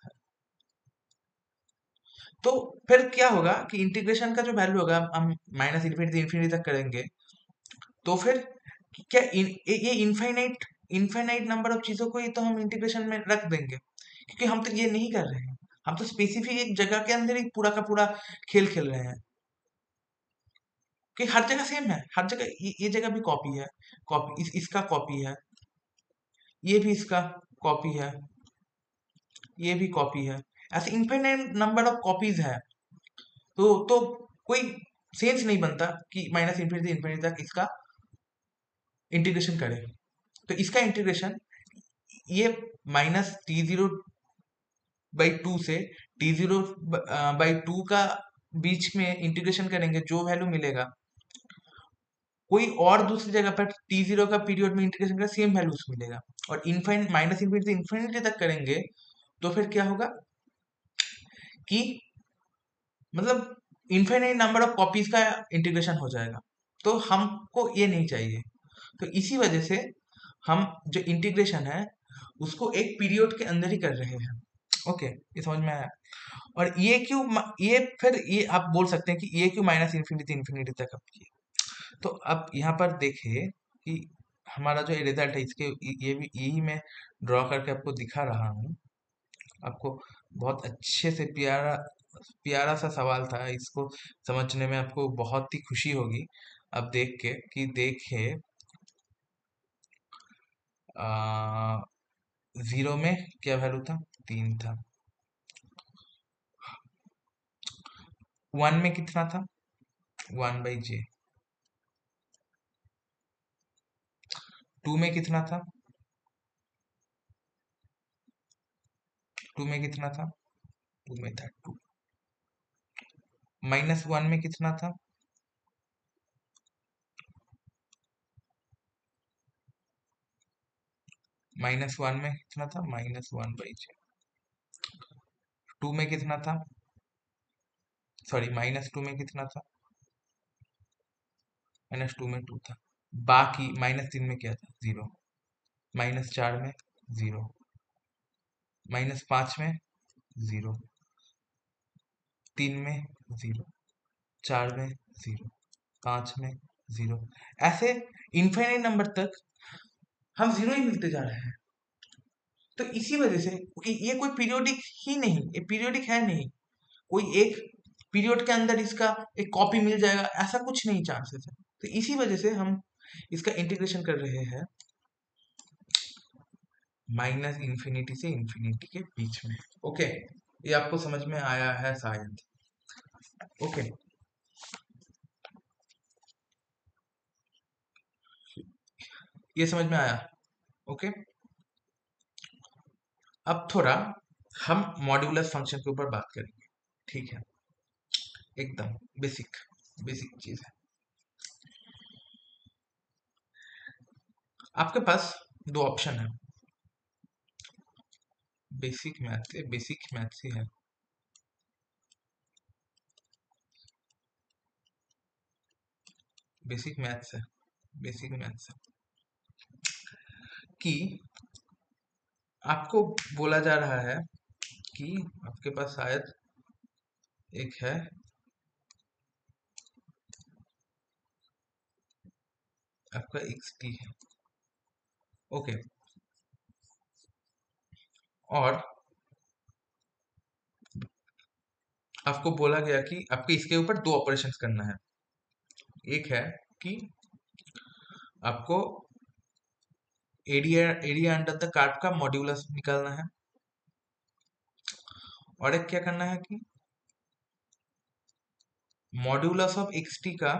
तो फिर क्या होगा कि इंटीग्रेशन का जो वैल्यू होगा हम माइनस इन्फिनिटी इन्फिनिटी तक करेंगे, तो फिर क्या ये इनफाइनाइट इनफाइनाइट नंबर ऑफ चीजों को ही तो हम इंटीग्रेशन में रख देंगे, क्योंकि हम तो ये नहीं कर रहे हैं, हम तो स्पेसिफिक एक जगह के अंदर ही पूरा का पूरा खेल खेल रहे हैं, कि हर जगह सेम है, हर जगह ये जगह भी कॉपी है, कॉपी इसका कॉपी है, ये भी इसका कॉपी है, ये भी कॉपी है, ऐसे इनफाइनाइट नंबर ऑफ कॉपीज है। तो कोई सेंस नहीं बनता कि माइनस इन्फिनिटी इन्फिनिटी तक इसका इंटीग्रेशन करें। तो इसका इंटीग्रेशन ये minus T zero by two से टी जीरो बाई टू का बीच में इंटीग्रेशन करेंगे, जो वैल्यू मिलेगा कोई और दूसरी जगह पर टी जीरो का पीरियड में इंटीग्रेशन का सेम वैल्यूज मिलेगा। और इनफाइन माइनस इन्फिनिटी इन्फिनिटी तक करेंगे तो फिर क्या होगा कि मतलब इनफाइनाइट नंबर ऑफ कॉपीज का इंटीग्रेशन हो जाएगा। तो हमको ये नहीं चाहिए। तो इसी वजह से हम जो इंटीग्रेशन है उसको एक पीरियड के अंदर ही कर रहे हैं। ओके, ये समझ में आया। और ये क्यों ये फिर ये आप बोल सकते हैं कि ये क्यों माइनस इन्फिनिटी इन्फिनिटी तक अब किए। तो अब यहाँ पर देखिए कि हमारा जो रिजल्ट है इसके ये भी यही मैं ड्रॉ करके आपको दिखा रहा हूँ। आपको बहुत अच्छे से प्यारा प्यारा सा सवाल था, इसको समझने में आपको बहुत ही खुशी होगी अब देख के कि देखिए आ, जीरो में क्या वैल्यू था, 3 था। 1 में कितना था, 1/j। 2 में कितना था, 2 में कितना था, 2 में था 2। -1 में कितना था, -1 में कितना था, -1/j। 2 में कितना था, सॉरी -2 में कितना था, -2 में 2 था। बाकी -3 में क्या था, 0। -4 में 0। -5 में 0। 3 में 0। 4 में 0। 5 में 0। ऐसे इनफाइनाइट नंबर तक हम 0 ही मिलते जा रहे हैं। तो इसी वजह से क्योंकि ये कोई पीरियोडिक ही नहीं, ये पीरियोडिक है नहीं, कोई एक पीरियड के अंदर इसका एक कॉपी मिल जाएगा ऐसा कुछ नहीं चांसेस है। तो इसी वजह से हम इसका इंटीग्रेशन कर रहे हैं -इन्फिनिटी से इन्फिनिटी के बीच में। ओके, ये आपको समझ में आया है शायद। ओके, ये समझ में आया। ओके, अब थोड़ा हम मॉड्यूलस फंक्शन के ऊपर बात करेंगे। ठीक है, एकदम बेसिक बेसिक चीज है। आपके पास दो ऑप्शन है, बेसिक मैथ से बेसिक मैथ ही है। बेसिक मैथ्स है, बेसिक मैथ्स है कि आपको बोला जा रहा है कि आपके पास शायद एक है आपका xt है। ओके, और आपको बोला गया कि आपको इसके ऊपर दो ऑपरेशंस करना है। एक है कि आपको area area under the curve का मॉड्यूलस निकालना है, और एक क्या करना है कि मॉड्यूलस ऑफ xt का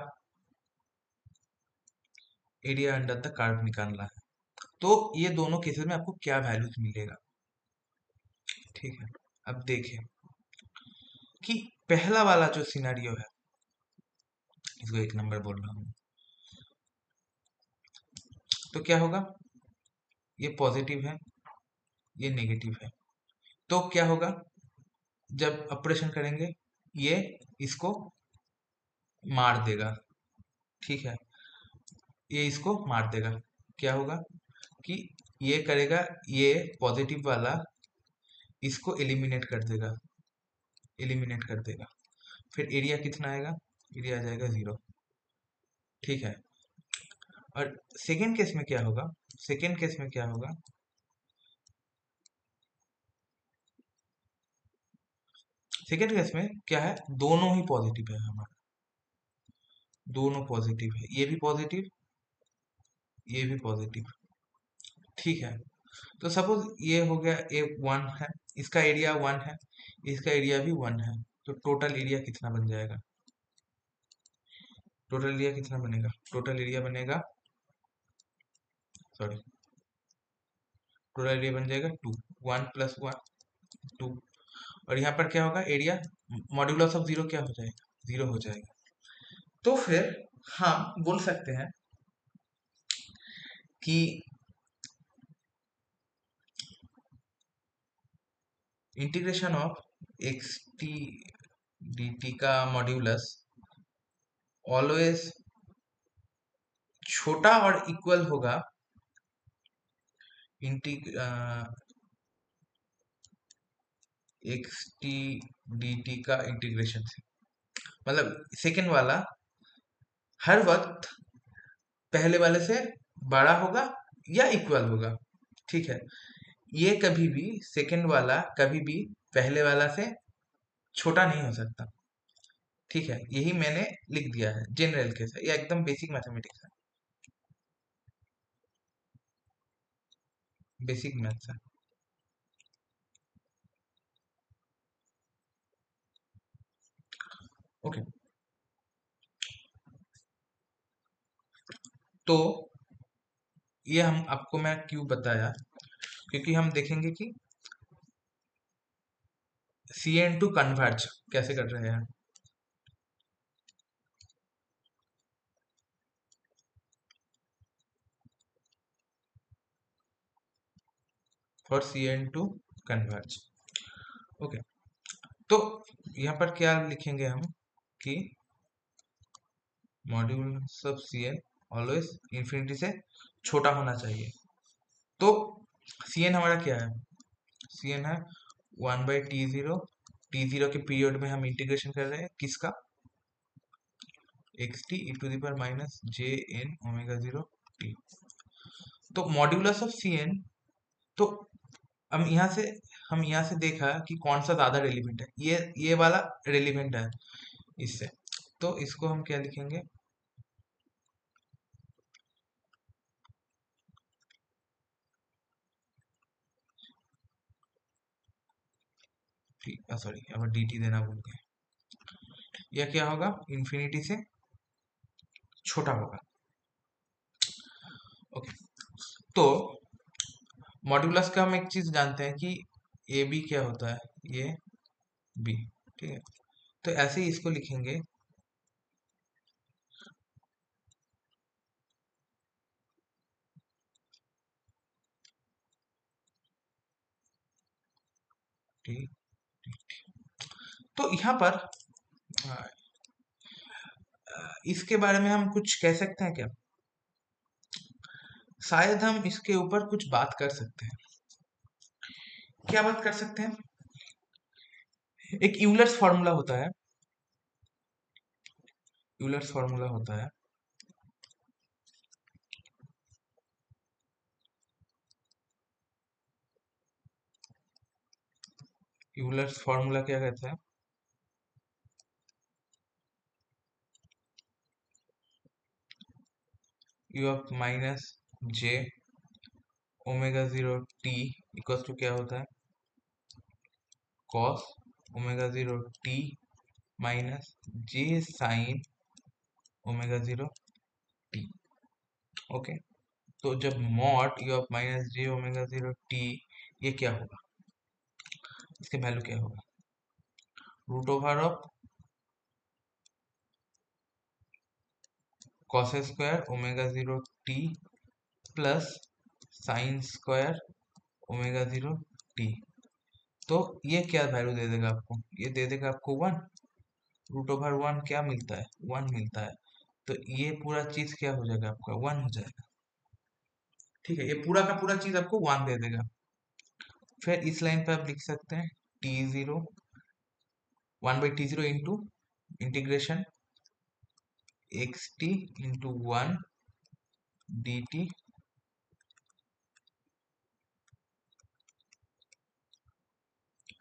एरिया अंडर द कर्व निकालना है। तो ये दोनों केसेस में आपको क्या वैल्यूज मिलेगा। ठीक है, अब देखें कि पहला वाला जो सिनेरियो है, इसको 1 नंबर बोल रहा हूँ, तो क्या होगा, ये पॉजिटिव है, ये नेगेटिव है। तो क्या होगा, जब ऑपरेशन करेंगे ये इसको मार देगा। ठीक है, ये इसको मार देगा। क्या होगा कि ये करेगा, ये पॉजिटिव वाला इसको एलिमिनेट कर देगा, एलिमिनेट कर देगा। फिर एरिया कितना आएगा, एरिया आ जाएगा 0। ठीक है, और सेकेंड केस में क्या होगा, सेकेंड केस में क्या होगा, सेकेंड केस में क्या है, दोनों ही पॉजिटिव है हमारा, दोनों पॉजिटिव है, ये भी पॉजिटिव, ये भी पॉजिटिव। ठीक है, तो सपोज ये हो गया, ए 1 है, इसका एरिया 1 है, इसका एरिया भी 1 है। तो टोटल एरिया कितना बन जाएगा, टोटल एरिया कितना बनेगा, टोटल एरिया बनेगा, सॉरी, टोटल एरिया बन जाएगा 2। 1 + 1 2। और यहाँ पर क्या होगा, एरिया मॉड्यूलस ऑफ 0 क्या हो जाएगा, 0 हो जाएगा। तो फिर हम बोल सकते हैं कि integration of x T D T का मॉड्यूलस ऑलवेज छोटा और इक्वल होगा इंटीग एक्स टी डी टी का इंटीग्रेशन से, मतलब सेकेंड वाला हर वक्त पहले वाले से बड़ा होगा या इक्वल होगा। ठीक है, ये कभी भी सेकेंड वाला कभी भी पहले वाला से छोटा नहीं हो सकता। ठीक है, यही मैंने लिख दिया है जनरल केस है, ये एकदम बेसिक मैथमेटिक्स है, बेसिक मैथ्स है। ओके, तो ये हम आपको मैं क्यों बताया, क्योंकि हम देखेंगे कि सी एन टू कन्वर्ज कैसे कर रहे हैं। For c n to converge. Okay, तो यहाँ पर क्या लिखेंगे हम कि modulus of c n always infinity से छोटा होना चाहिए। तो सी एन हमारा क्या है, सी एन है 1/t0, t0 के पीरियड में हम इंटीग्रेशन कर रहे हैं किसका, x t e to the power minus j n omega 0 T. तो मॉड्यूलस ऑफ सी एन, तो हम यहाँ से देखा कि कौन सा ज्यादा रेलिवेंट है, ये वाला रेलिवेंट है इससे, तो इसको हम क्या लिखेंगे, सॉरी अब डी टी देना भूल गए, यह क्या होगा इंफिनिटी से छोटा होगा। ओके, तो मॉड्यूलस का हम एक चीज जानते हैं कि ए बी क्या होता है, ये बी। ठीक है, तो ऐसे ही इसको लिखेंगे टी। तो यहाँ पर इसके बारे में हम कुछ कह सकते हैं क्या, शायद हम इसके ऊपर कुछ बात कर सकते हैं। क्या बात कर सकते हैं, एक यूलर्स फॉर्मूला होता है, यूलर्स फॉर्मूला होता है, यूलर्स फॉर्मूला क्या कहता है, U of minus J omega 0 T equal to क्या होता है, cos omega 0 T minus J sine omega 0 T. Okay, तो जब mod U of minus J omega 0 T, ये क्या होगा, इसके वैल्यू क्या होगा, root over of cos square omega 0 T plus sine square omega 0 T. तो ये क्या वैल्यू दे देगा आपको, ये दे देगा आपको 1, रूट ओवर 1 क्या मिलता है, 1 मिलता है। तो ये पूरा चीज क्या हो जाएगा आपका 1 हो जाएगा। ठीक है, ये पूरा का पूरा चीज आपको 1 दे देगा। फिर इस लाइन पे आप लिख सकते हैं t0 1/t0 into integration x T into 1 dt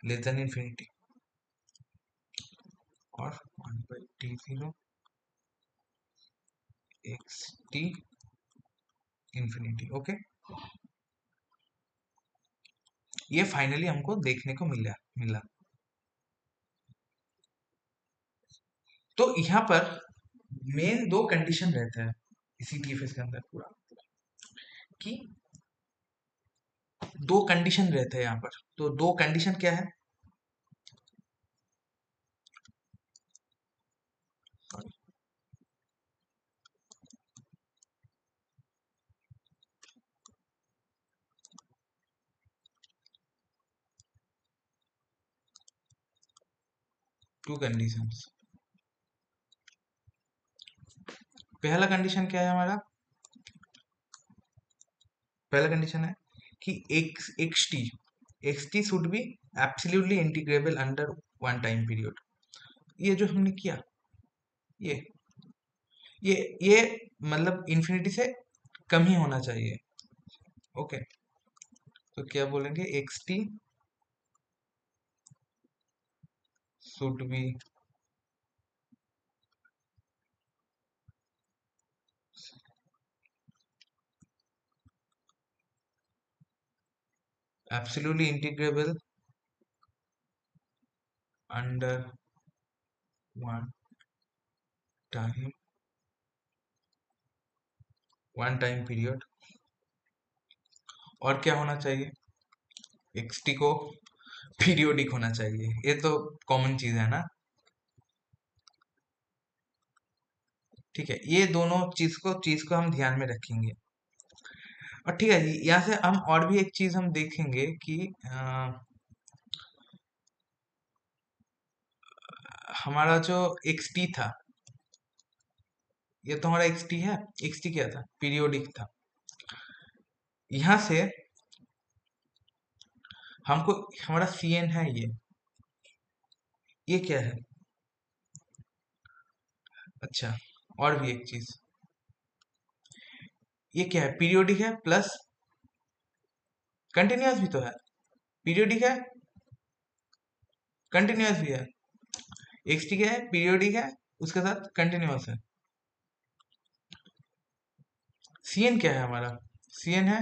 less than infinity, और 1/t0 x T infinity. Okay, ये फाइनली हमको देखने को मिला। तो यहाँ पर मेन दो कंडीशन रहता है इसी टीएफएस के अंदर पूरा, कि दो कंडीशन रहते हैं यहाँ पर। तो दो कंडीशन क्या है, टू कंडीशंस। पहला कंडीशन क्या है हमारा, पहला कंडीशन है कि x T should be absolutely integrable under one time period. ये जो हमने किया, ये ये ये मतलब इन्फिनिटी से कम ही होना चाहिए। ओके, तो क्या बोलेंगे, x T should be absolutely integrable under one time period. और क्या होना चाहिए, एक्स टी को पीरियोडिक होना चाहिए। ये तो कॉमन चीज है ना। ठीक है, ये दोनों चीज को हम ध्यान में रखेंगे। और ठीक है जी, यहाँ से हम और भी एक चीज हम देखेंगे कि हमारा जो एक्स टी था, ये तो हमारा एक्स टी है। एक्स टी क्या था, पीरियोडिक था। यहाँ से हमको हमारा सी एन है, ये क्या है। अच्छा, और भी एक चीज, ये क्या है, पीरियोडिक है प्लस कंटिन्यूअस भी तो है। पीरियोडिक है, कंटिन्यूअस भी है। एक्स टी क्या है, पीरियोडिक है, उसके साथ कंटिन्यूअस है। सी एन क्या है हमारा, सी एन है,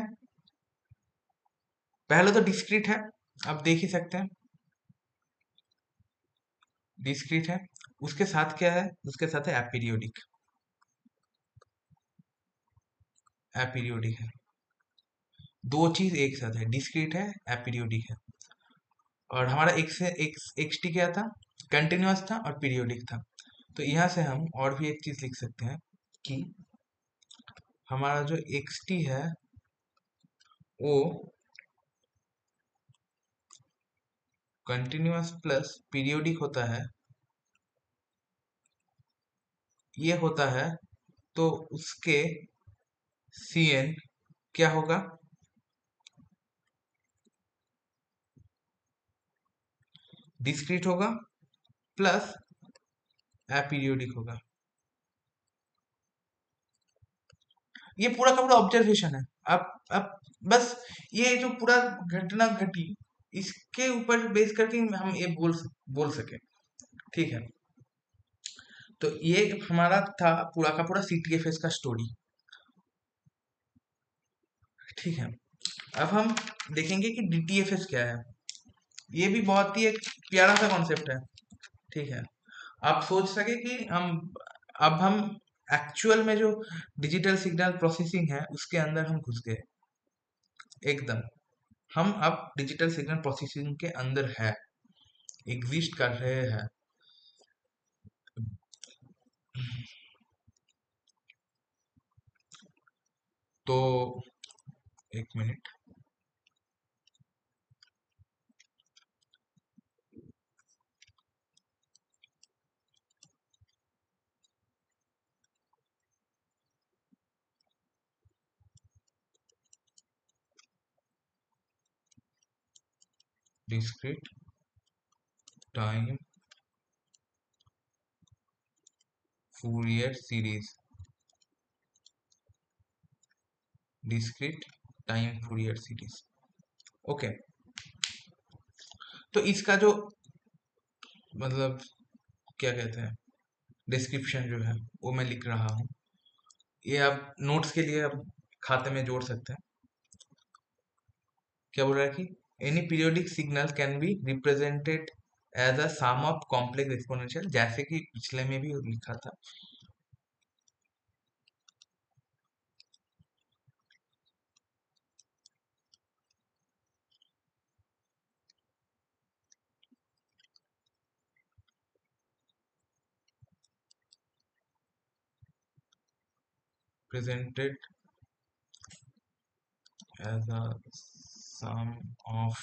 पहले तो डिस्क्रीट है, आप देख ही सकते हैं, डिस्क्रीट है। उसके साथ क्या है, उसके साथ है अपीरियोडिक, अपीरियोडिक है। दो चीज एक साथ है, डिस्क्रीट है, अपीरियोडिक है। और हमारा एक्स एक्स एक्स टी क्या था, कंटिन्यूअस था और पीरियोडिक था। तो यहाँ से हम और भी एक चीज लिख सकते हैं कि हमारा जो एक्स टी है वो कंटिन्यूअस प्लस पीरियोडिक होता है, ये होता है। तो उसके सी एन क्या होगा, डिस्क्रीट होगा प्लस अपीरियोडिक होगा। ये पूरा का पूरा ऑब्जर्वेशन है। अब बस ये जो पूरा घटना घटी, इसके ऊपर बेस करके हम ये बोल सके। ठीक है, तो ये हमारा था पूरा का पूरा सीटीएफएस का स्टोरी। ठीक है, अब हम देखेंगे कि डीटीएफएस क्या है। ये भी बहुत ही एक प्यारा सा कॉन्सेप्ट है। ठीक है, आप सोच सके कि हम एक्चुअल में जो डिजिटल सिग्नल प्रोसेसिंग है उसके अंदर हम घुस गए एकदम। हम अब डिजिटल सिग्नल प्रोसेसिंग के अंदर है, एग्जिस्ट कर रहे हैं। तो एक minute, discrete time Fourier series, discrete time Fourier series. Okay, तो इसका जो मतलब क्या कहते हैं, डिस्क्रिप्शन जो है वो मैं लिख रहा हूँ। ये आप नोट्स के लिए आप खाते में जोड़ सकते हैं। क्या बोल रहा है कि any periodic signal can be represented as a sum of complex exponential, जैसे कि पिछले में भी लिखा था। presented as a sum of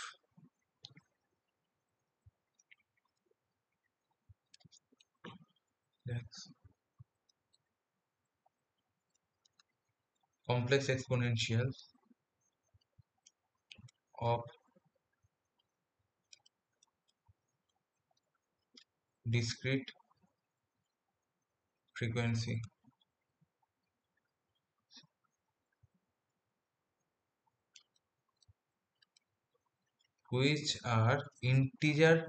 complex exponentials of discrete frequency which are integer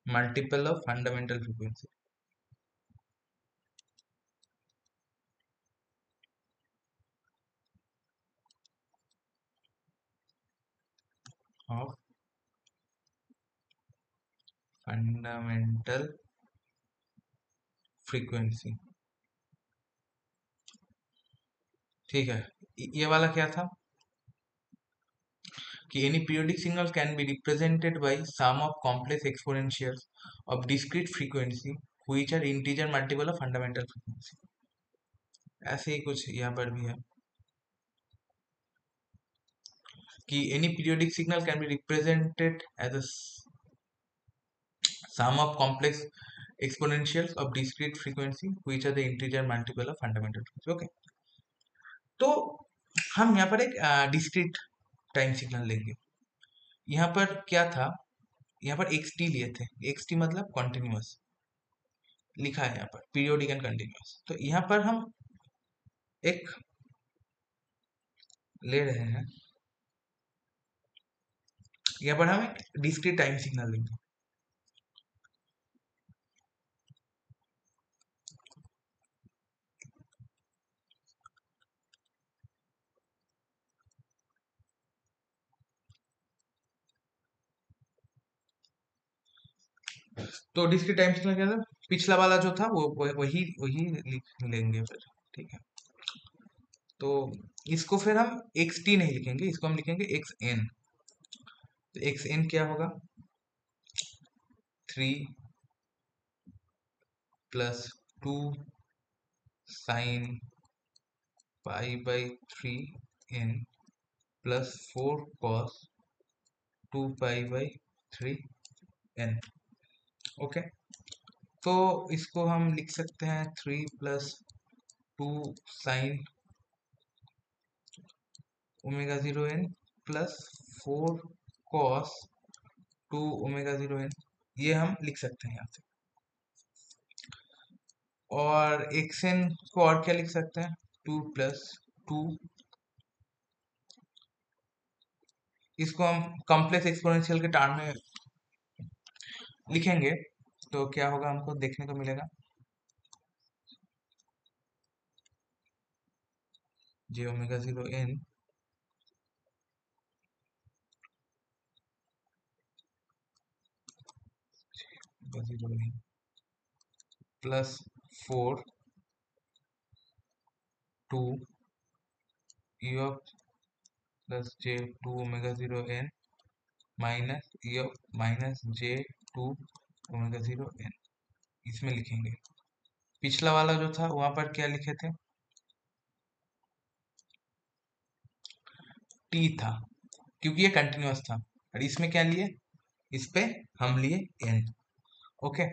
multiple of fundamental frequency of fundamental frequency। ठीक है, ये वाला क्या था कि any periodic signal can be represented by sum of complex exponentials of discrete frequency which are integer multiple of fundamental frequency। ऐसे ही कुछ यहाँ पर भी है कि any periodic signal can be represented as a sum of complex exponentials of discrete frequency which are the integer multiple of fundamental frequency। Okay, तो हम यहाँ पर एक डिस्क्रीट टाइम सिग्नल लेंगे। यहाँ पर क्या था, यहाँ पर एक्स टी लिए थे, एक्स टी मतलब कॉन्टिन्यूअस लिखा है यहाँ पर, पीरियोडिक एंड कंटिन्यूअस। तो यहाँ पर हम एक ले रहे हैं, यहाँ पर हम एक डिस्क्रीट टाइम सिग्नल लेंगे। तो डिस्क्रीट टाइम सिग्नल क्या था, पिछला वाला जो था वो वही वही लेंगे फिर। ठीक है, तो इसको फिर हम एक्स टी नहीं लिखेंगे, इसको हम लिखेंगे एक्स एन। तो एक्स एन क्या होगा, 3 + 2 sine π/3 n +4 cos 2π/3 n। Okay, तो इसको हम लिख सकते हैं 3 + 2 साइन ω0n +4 cos 2ω0n, ये हम लिख सकते हैं यहाँ से। और xn को और क्या लिख सकते हैं, 2 + 2, इसको हम कॉम्प्लेक्स एक्सपोनेंशियल के टर्म में लिखेंगे तो क्या होगा हमको देखने को मिलेगा, j0n +4 2 u +j2ω0n -j2ω0n, इसमें लिखेंगे। पिछला वाला जो था वहां पर क्या लिखे थे, t था क्योंकि ये कंटिन्यूअस था, और इसमें क्या लिए, इस पे हम लिए n। ओके,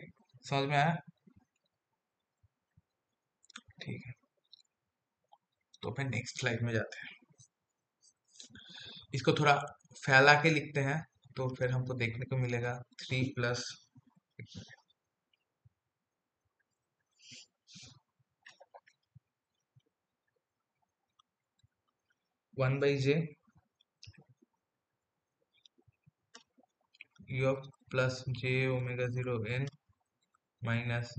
समझ में आया? ठीक है, तो फिर नेक्स्ट स्लाइड में जाते हैं, इसको थोड़ा फैला के लिखते हैं तो फिर हमको देखने को मिलेगा 3 + 1/j u +j0n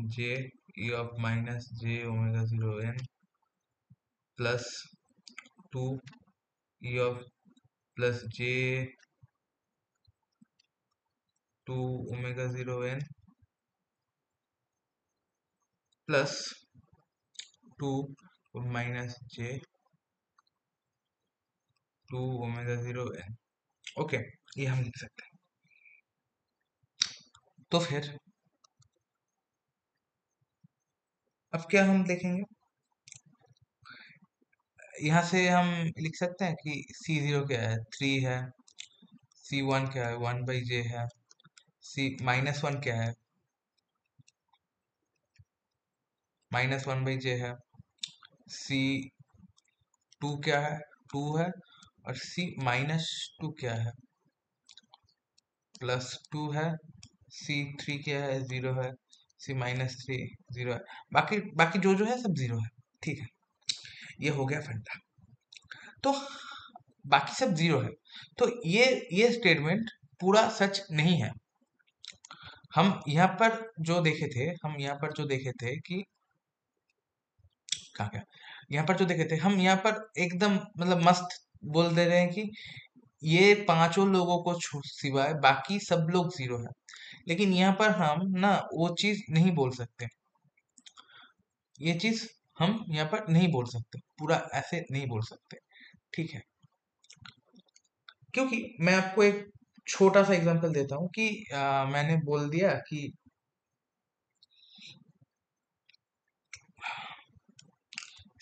- j u -j0n +2 u +j2ω0n +2 -j2ω0n। Okay, ये हम लिख सकते हैं। तो फिर अब क्या हम देखेंगे, यहाँ से हम लिख सकते हैं कि C0 क्या है, 3 है, C1 क्या है, 1/j है, C -1 क्या है, -1/j है, C2 क्या है, 2 है, और C -2 क्या है, +2 है, C3 क्या है, 0 है। C-3 0 है। बाकी बाकी जो जो है सब 0 है। ठीक है, ये हो गया फंडा। तो बाकी सब 0 है, तो ये स्टेटमेंट पूरा सच नहीं है। हम यहाँ पर जो देखे थे, हम यहाँ पर जो देखे थे कि कहाँ गया, यहाँ पर जो देखे थे हम, यहाँ पर एकदम मतलब मस्त बोल दे रहे हैं कि ये पांचों लोगों को सिवाय बाकी सब लोग 0 है। लेकिन यहाँ पर हम ना वो चीज नहीं बोल सकते, ये चीज हम यहाँ पर नहीं बोल सकते, पूरा ऐसे नहीं बोल सकते। ठीक है, क्योंकि मैं आपको एक छोटा सा एग्जांपल देता हूँ कि मैंने बोल दिया कि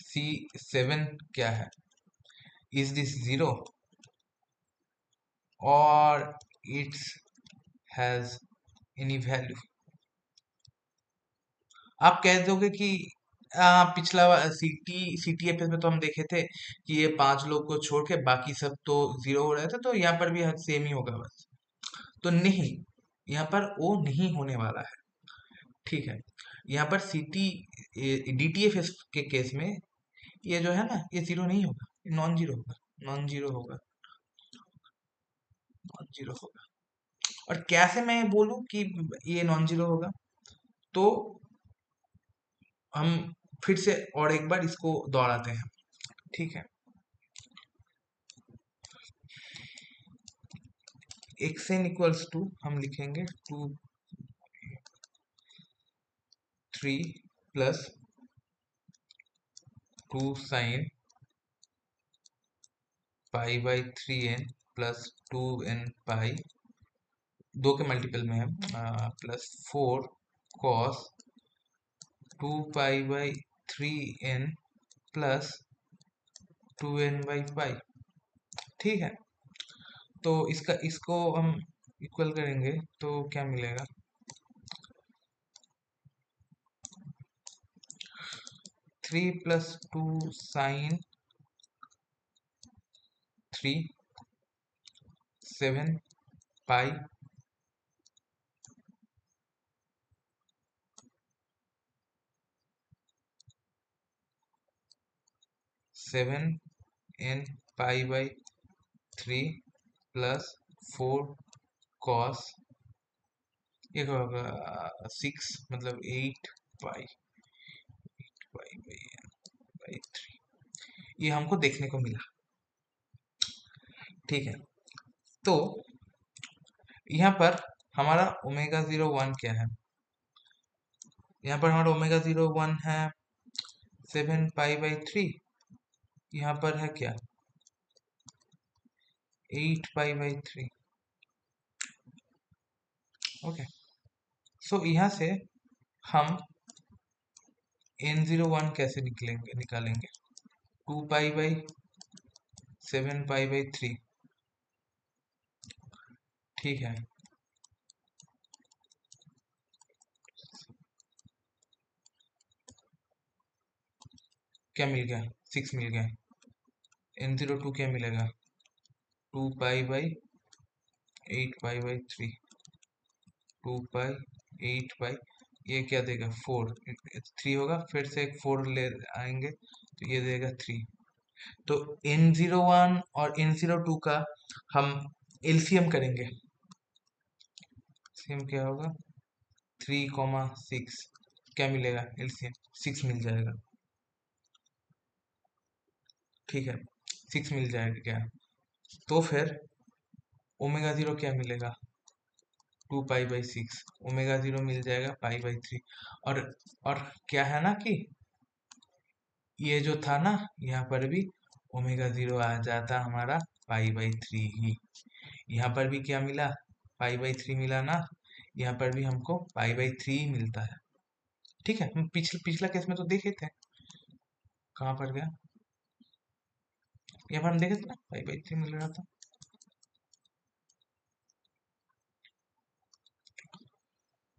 C7 क्या है, इज दिस 0 और इट्स हैज एनी वैल्यू। आप कह दोगे कि पिछला CTFS में तो हम देखे थे कि ये पांच लोग को छोड़ के बाकी सब तो 0 हो रहे थे, तो यहाँ पर भी सेम ही होगा बस। तो नहीं, यहाँ पर वो नहीं होने वाला है। ठीक है, यहाँ पर DTFS के केस में ये जो है ना, ये 0 नहीं होगा, ये नॉन जीरो होगा, नॉन जीरो होगा, नॉन जीरो होगा। और कैसे मैं बोलूं कि ये नॉन जीरो होगा, तो हम फिर से और एक बार इसको दोहराते हैं। ठीक है, xn इक्वल्स टू हम लिखेंगे 3 plus 2 sin pi by 3n plus 2n pi, दो के मल्टीपल में है, plus 4 cos 2 pi by 3n plus 2n/पाई। ठीक है, तो इसको हम इक्वल करेंगे तो क्या मिलेगा, 3 + 2 sin 3 7 पाई 7n/3 प्लस 4 cos, ये क्या होगा, 6 मतलब 8 पाई 8 पाई/3, ये हमको देखने को मिला। ठीक है, तो यहाँ पर हमारा ओमेगा 01 क्या है, यहाँ पर हमारा ओमेगा 01 है 7 पाई/3, यहाँ पर है क्या, 8 पाई/3। ओके, सो यहाँ से हम N01 कैसे निकालेंगे, 2 पाई/7 पाई/3। ठीक है, क्या मिल गया, 6 मिल गया। N02 क्या मिलेगा, 2 पाई/8 पाई/3, 2 पाई 8 पाई, ये क्या देगा 4, 3 होगा, फिर से एक 4 ले आएंगे तो ये देगा 3। तो N01 और N02 का हम एलसीएम करेंगे, एलसीएम क्या होगा, 3, 6, क्या मिलेगा एलसीएम, 6 मिल जाएगा। ठीक है, 6 मिल जाएगा क्या, तो फिर ओमेगा 0 क्या मिलेगा, 2 पाई/6, ओमेगा 0 मिल जाएगा पाई/3। और और क्या है ना कि ये जो था ना, यहाँ पर भी ओमेगा 0 आ जाता हमारा पाई/3 ही। यहाँ पर भी क्या मिला, पाई/3 मिला ना, यहाँ पर भी हमको पाई/3 ही मिलता है। ठीक है, हम पिछला केस में तो देखे थे, कहाँ पर गया, यहाँ पर हम देखे थे ना पाई/3 मिल रहा था।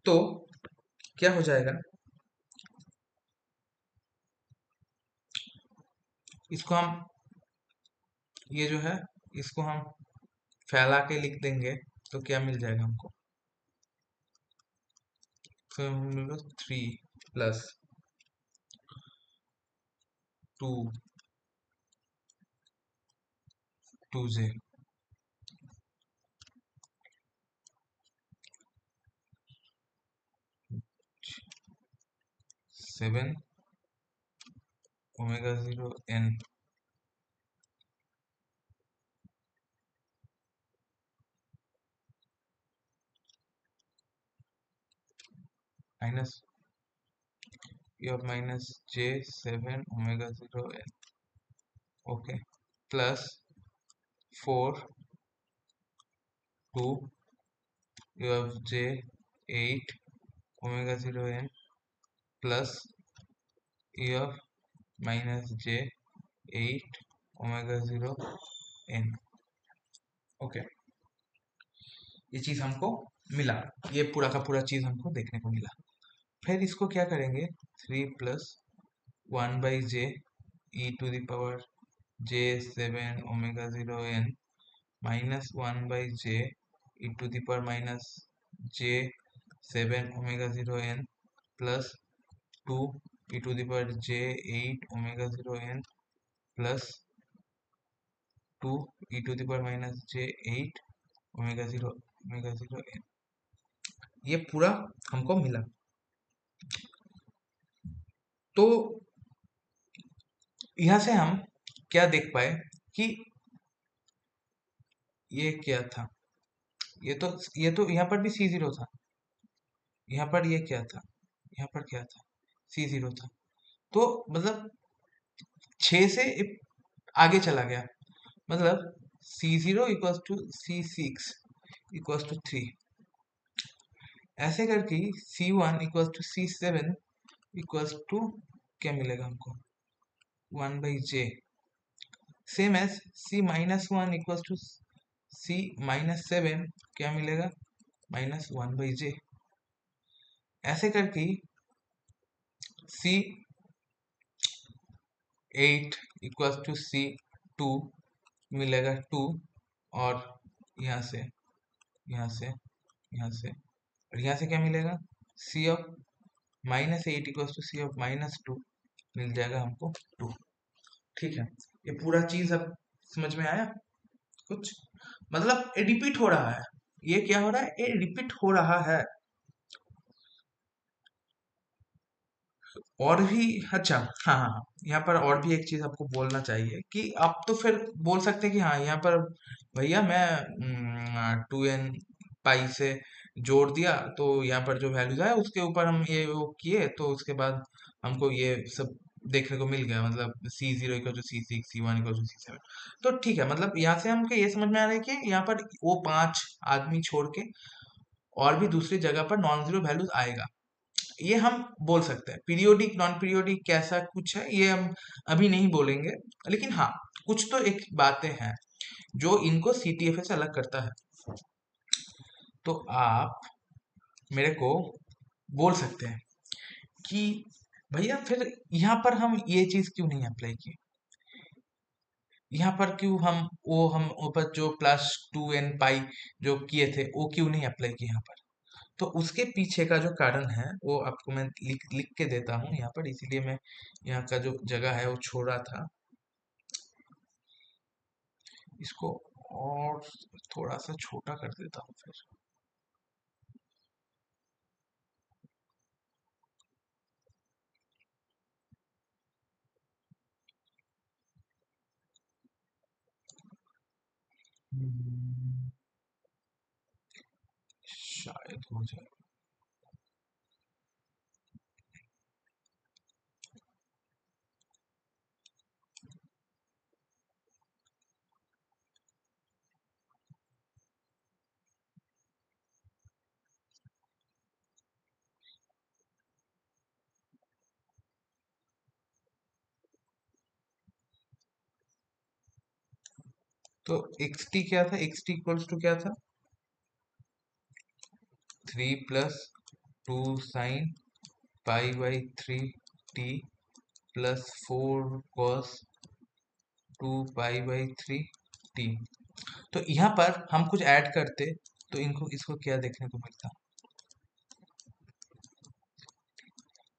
तो क्या हो जाएगा, इसको हम, ये जो है इसको हम फैला के लिख देंगे तो क्या मिल जाएगा हमको, तो मिलेगा 3 + 2 2j 7 ω0n minus e of minus j 7 ω0n, okay, plus 4 2 e of j 8 ω0n plus e of minus j 8 ω0n, okay. ये चीज हमको मिला, ये पूरा का पूरा चीज हमको देखने को मिला। फिर इसको क्या करेंगे, 3 + 1/j e⁻j 7 ω0n minus 1/j e⁻j 7 ω0n plus 2 e⁻j 8 ω0n plus 2 e⁻j 8 ω0n, ये पूरा हमको मिला। तो यहाँ से हम क्या देख पाए कि ये क्या था, ये तो यहाँ पर भी C0 था, यहाँ पर ये क्या था, यहाँ पर क्या था, C0 था। तो मतलब 6 से आगे चला गया, मतलब C0 equals to C6 equals to 3, ऐसे करके C1 equals to C7 equals to क्या मिलेगा हमको, 1/j, same as C-1 equals to C-7 क्या मिलेगा, -1/j, ऐसे करके C8 इक्वल्स टू C2 मिलेगा 2, और यहाँ से यहाँ से यहाँ से और यहाँ से क्या मिलेगा, C(-8) इक्वल्स टू C(-2) मिल जाएगा हमको 2। ठीक है, ये पूरा चीज अब समझ में आया कुछ, मतलब ये रिपीट हो रहा है, ये क्या हो रहा है, ये रिपीट हो रहा है। और भी अच्छा, हाँ हाँ हाँ, यहाँ पर और भी एक चीज आपको बोलना चाहिए कि आप तो फिर बोल सकते हैं कि हाँ यहाँ पर भैया मैं 2n पाई से जोड़ दिया, तो यहाँ पर जो वैल्यूज आया उसके ऊपर हम ये वो किए, तो उसके बाद हमको ये सब देखने को मिल गया, मतलब C0 equal to C6, C1 equal to C7। तो ठीक है, मतलब यहाँ से हमको ये समझ में आ रहा है कि यहाँ पर वो 5 आदमी छोड़ के और भी दूसरी जगह पर नॉन जीरो वैल्यूज आएगा, ये हम बोल सकते हैं। पीरियोडिक नॉन पीरियोडिक कैसा कुछ है ये हम अभी नहीं बोलेंगे, लेकिन हाँ कुछ तो एक बातें हैं जो इनको CTFA से अलग करता है। तो आप मेरे को बोल सकते हैं कि भैया फिर यहाँ पर हम ये चीज क्यों नहीं अप्लाई किए, यहाँ पर क्यों हम ऊपर जो +2n पाई जो किए थे वो क्यों नहीं अप्लाई किए यहाँ पर। तो उसके पीछे का जो कारण है वो आपको मैं लिख लिख के देता हूँ यहाँ पर, इसीलिए मैं यहाँ का जो जगह है वो छोड़ा था, इसको और थोड़ा सा छोटा कर देता हूँ फिर। हम्म, शायद हो जाए। तो xt क्या था, xt इक्वल्स टू क्या था, 3 + 2 sin π/3 t plus 4 cos 2π/3 t। तो यहाँ पर हम कुछ ऐड करते तो इनको इसको क्या देखने को मिलता,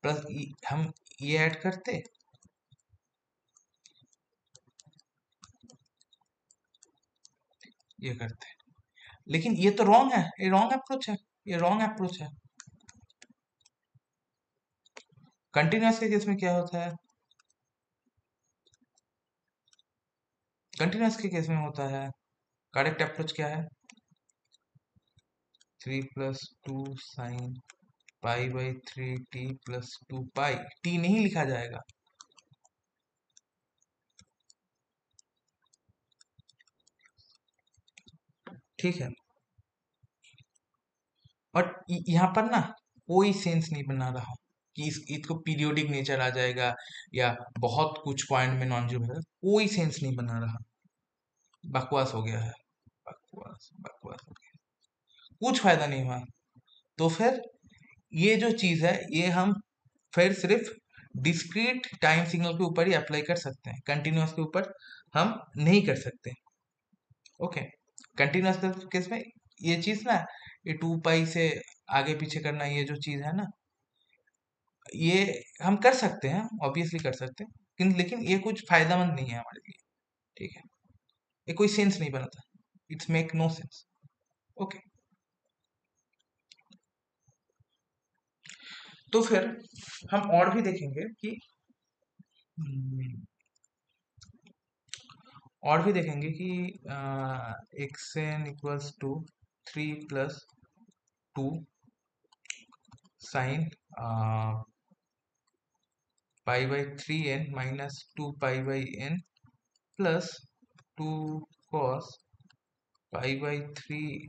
प्लस हम ये ऐड करते, ये करते, लेकिन ये तो रॉन्ग है, ये रॉन्ग अप्रोच है, ये रॉन्ग अप्रोच है। कंटिन्यूअस के केस में क्या होता है, कंटिन्यूअस के केस में होता है, करेक्ट अप्रोच क्या है, 3 + 2 साइन π/3t + 2 पाई, टी नहीं लिखा जाएगा। ठीक है, और यहाँ पर ना कोई सेंस नहीं बना रहा कि इसको पीरियोडिक नेचर आ जाएगा या बहुत कुछ पॉइंट में नॉन जीरो, कोई सेंस नहीं बना रहा, बकवास हो गया है, बकवास बकवास हो गया, कुछ फायदा नहीं हुआ। तो फिर ये जो चीज है ये हम फिर सिर्फ डिस्क्रीट टाइम सिग्नल के ऊपर ही अप्लाई कर सकते हैं, कंटिन्यूअस के ऊपर हम नहीं कर सकते। ओके, कंटिन्यूअस केस में ये चीज ना, ये 2 पाई से आगे पीछे करना, ये जो चीज है ना, ये हम कर सकते हैं, ऑब्वियसली कर सकते हैं, लेकिन ये कुछ फायदामंद नहीं है हमारे लिए। ठीक है, ये कोई सेंस नहीं बनाता, it's make no sense. Okay, तो फिर हम और भी देखेंगे कि हम्म, और भी देखेंगे कि xn = 3 + 2 sine π/3n - 2 π/n plus 2 cos π/3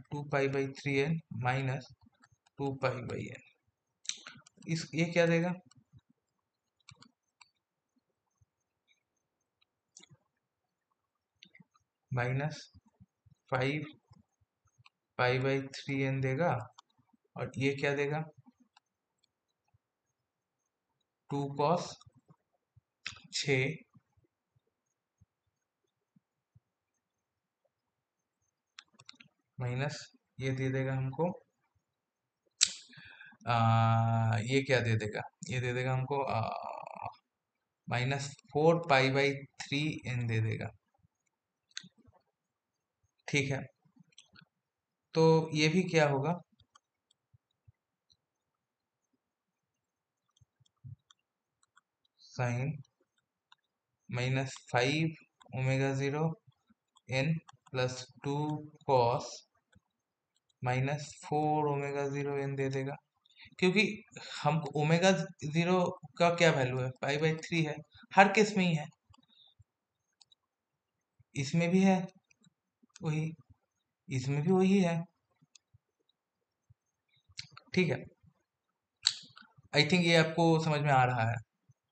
2 π/3n -2 π/n, इस ये क्या देगा, -5 π/3n देगा, और ये क्या देगा, 2 cos 6 माइनस ये दे देगा हमको, ये क्या दे देगा, ये दे देगा हमको -4 π/3n दे देगा। ठीक है, तो ये भी क्या होगा, साइन -5 ω0 n +2 cos -4 ω0 n दे देगा, क्योंकि हम ओमेगा 0 का क्या वैल्यू है, π/3 है, हर केस में ही है, इसमें भी है वही, इसमें भी वही है। ठीक है, आई थिंक ये आपको समझ में आ रहा है।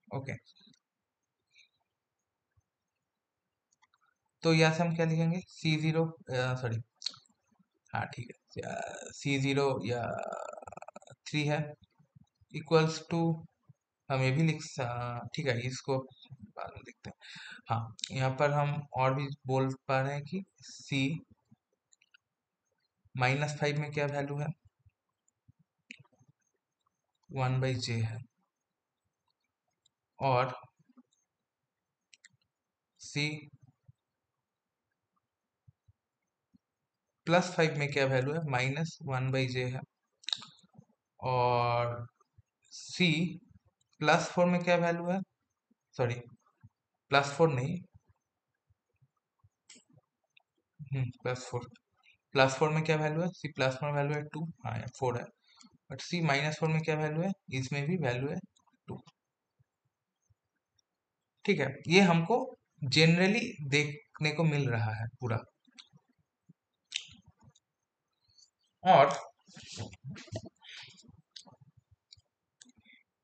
ओके, तो यहाँ से हम क्या लिखेंगे, C0, सॉरी, हाँ ठीक है, C0 या 3 है, इक्वल्स टू, हम ये भी ठीक है, इसको बाद में देखते हैं। हाँ, यहाँ पर हम और भी बोल पा रहे हैं कि C -5 में क्या वैल्यू है, 1/j है, और C +5 में क्या वैल्यू है, -1/j है, और C +4 में क्या वैल्यू है, सॉरी, +4 नहीं, +4, +4 में क्या वैल्यू है, C +4 में वैल्यू है 2, हाँ 4 है, बट C -4 में क्या वैल्यू है, इसमें भी वैल्यू है 2। ठीक है, ये हमको जनरली देखने को मिल रहा है पूरा, और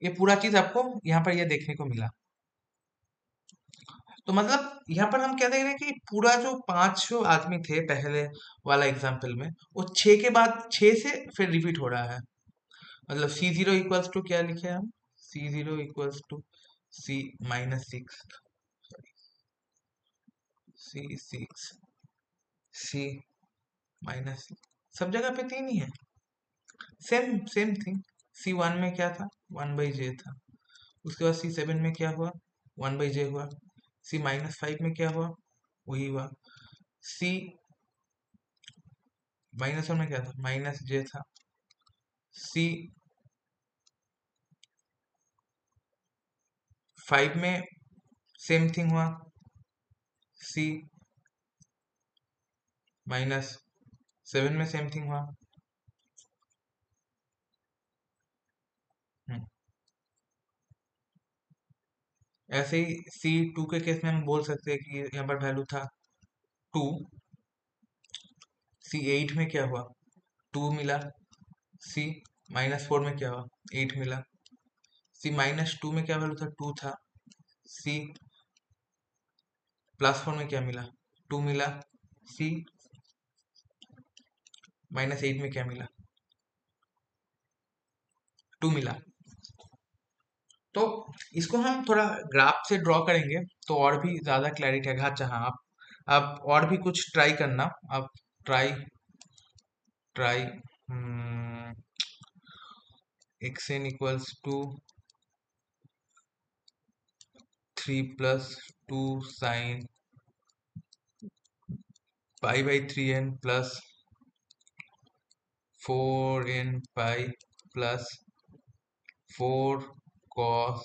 ये पूरा चीज आपको यहाँ पर ये देखने को मिला। तो मतलब यहाँ पर हम क्या देख रहे हैं कि पूरा जो 5 आदमी थे पहले वाला एग्जाम्पल में, वो 6 के बाद 6 से फिर रिपीट हो रहा है, मतलब C0 = क्या लिखे हम, C0 = C -6, C6, C -6, सब जगह पे 3 ही है, सेम सेम थिंग, C1 में क्या था, 1/j था। उसके बाद C7 में क्या हुआ, 1/j हुआ। C-5 में क्या हुआ, वही हुआ। C-1 में क्या था, -j था। C5 में सेम थिंग हुआ। C-7 में सेम थिंग हुआ। हम्म, ऐसे ही C2 के केस में हम बोल सकते हैं कि यहाँ पर वैल्यू था 2। C8 में क्या हुआ, 2 मिला। C-4 में क्या हुआ, 8 मिला। C-2 में क्या वैल्यू था, 2 था। C+4 में क्या मिला, 2 मिला। C-8 में क्या मिला, 2 मिला। तो इसको हम थोड़ा ग्राफ से ड्रॉ करेंगे तो और भी ज्यादा क्लैरिटी आएगा। अच्छा हाँ, आप और भी कुछ ट्राई करना। आप try try xn equals to 3 + 2 sine π/3n plus 4n pi plus 4 cos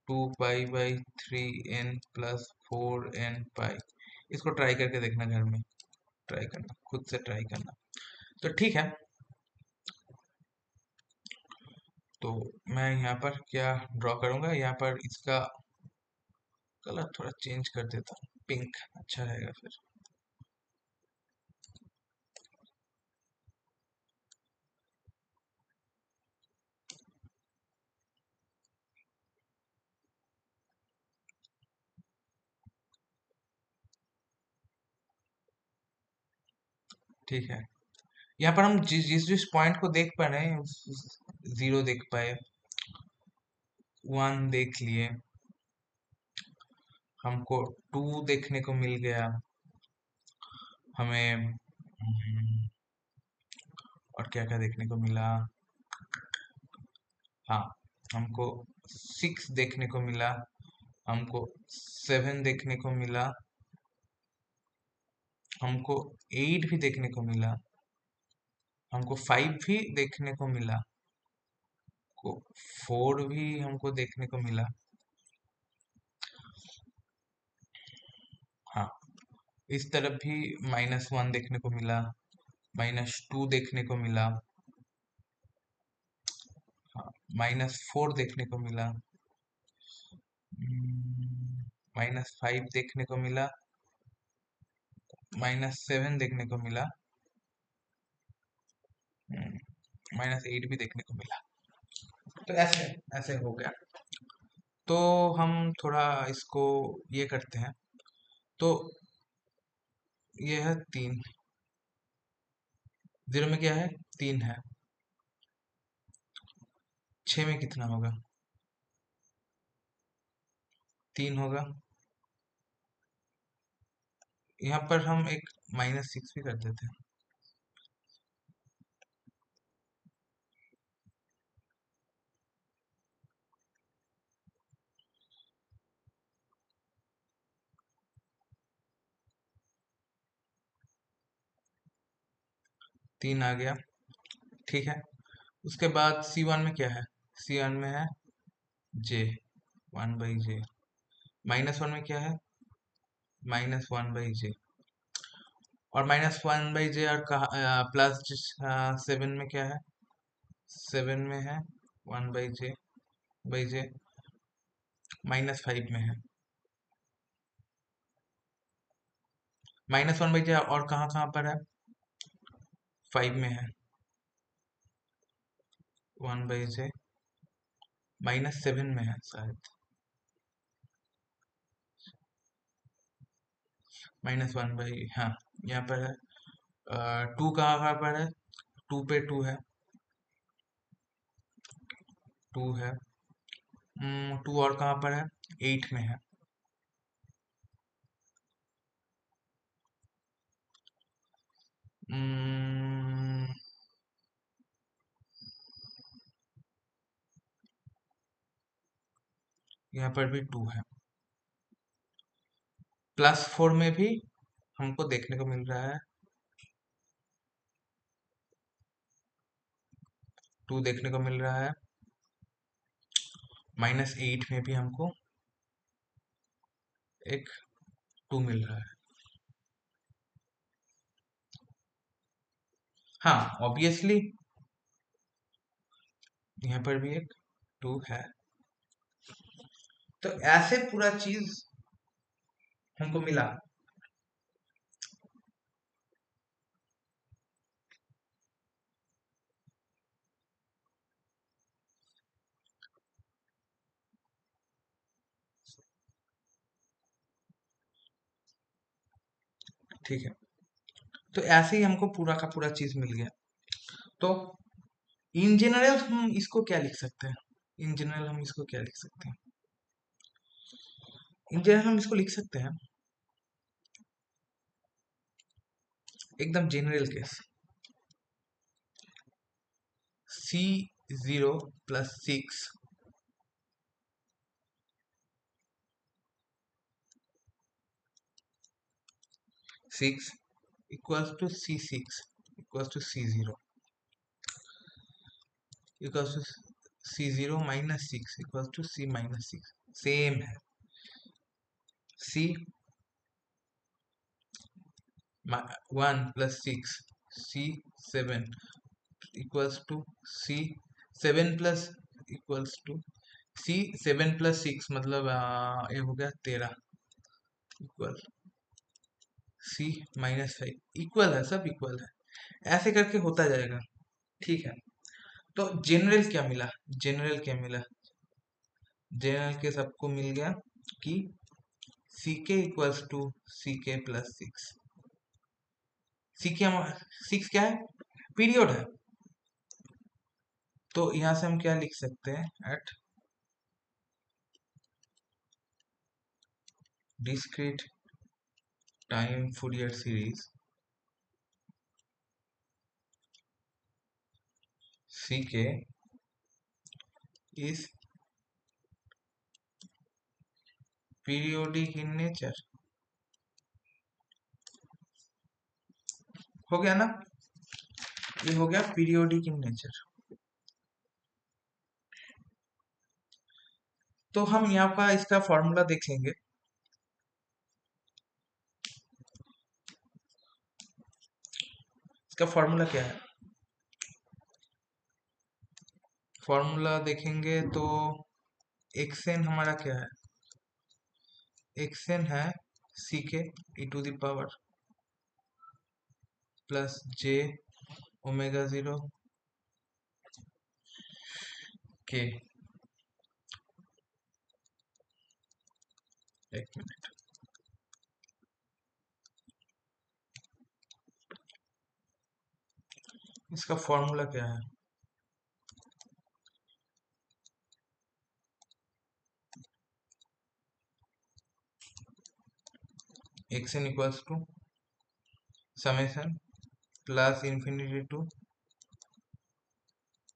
2 π/3n plus 4n pi. इसको ट्राई करके देखना, घर में ट्राई करना, खुद से ट्राई करना। तो ठीक है, तो मैं यहाँ पर क्या ड्रॉ करूँगा, यहाँ पर इसका कलर थोड़ा चेंज कर देता हूँ, पिंक अच्छा रहेगा फिर। ठीक है, यहाँ पर हम जिस जिस जिस पॉइंट को देख पा रहे हैं, 0 देख पाए, 1 देख लिए, हमको 2 देखने को मिल गया, हमें और क्या क्या देखने को मिला। हाँ, हमको 6 देखने को मिला, हमको 7 देखने को मिला, हमको 8 भी देखने को मिला, हमको 5 भी देखने को मिला, को 4 भी हमको देखने को मिला। हाँ, इस तरफ भी -1 देखने को मिला, -2 देखने को मिला। हाँ, -4 देखने को मिला, -5 देखने को मिला, -7 देखने को मिला, -8 भी देखने को मिला। तो ऐसे ऐसे हो गया। तो हम थोड़ा इसको ये करते हैं। तो ये है 3, 0 में क्या है, 3 है। 6 में कितना होगा, 3 होगा। यहाँ पर हम एक -6 भी कर देते हैं। 3 आ गया, ठीक है। उसके बाद C1 में क्या है, C1 में है J, 1/j। -1 में क्या है, -1/j। और -1/j और कहा प्लस 7 में क्या है, 7 में है 1/j। -5 में है -1/j, और कहाँ कहाँ पर है, 5 में है 1/j, -7 में है शायद, हाँ, यहाँ पर है। 2 कहाँ कहाँ पर है, 2 पे 2 है, 2 है। 2 और कहाँ पर है, 8 में है। यहाँ पर भी 2 है। +4 में भी हमको देखने को मिल रहा है 2 देखने को मिल रहा है। -8 में भी हमको एक 2 मिल रहा है। हाँ, ऑब्वियसली यहाँ पर भी एक 2 है। तो ऐसे पूरा चीज हमको मिला। ठीक है, तो ऐसे ही हमको पूरा का पूरा चीज मिल गया। तो इन जनरल हम इसको क्या लिख सकते हैं? इन जनरल हम इसको क्या लिख सकते हैं? इन जनरल हम इसको लिख सकते हैं एकदम general case C0 + 6 6 equals to C6 equals to C0 equals to C0 - 6 equals to C - 6 same है। C 1 + 6 C7 equals to C7 plus equals to C7 + 6 मतलब ये हो गया 13 इक्वल C - 5 इक्वल है, सब इक्वल है। ऐसे करके होता जाएगा। ठीक है, तो जनरल क्या मिला? जनरल क्या मिला? जनरल के सबको मिल गया कि CK equals to CK + 6। CK 6 क्या है? पीरियड है। तो यहां से हम क्या लिख सकते हैं? At discrete time Fourier series CK is periodic in nature। हो गया ना? ये हो गया पीरियोडिक इन नेचर। तो हम यहाँ का इसका फॉर्मूला देख लेंगे। इसका फॉर्मूला क्या है? फॉर्मूला देखेंगे तो xn हमारा क्या है? xn है CK e⁻ plus j ω0 k। एक मिनट, इसका फॉर्मूला क्या है? xn equals to summation plus infinity to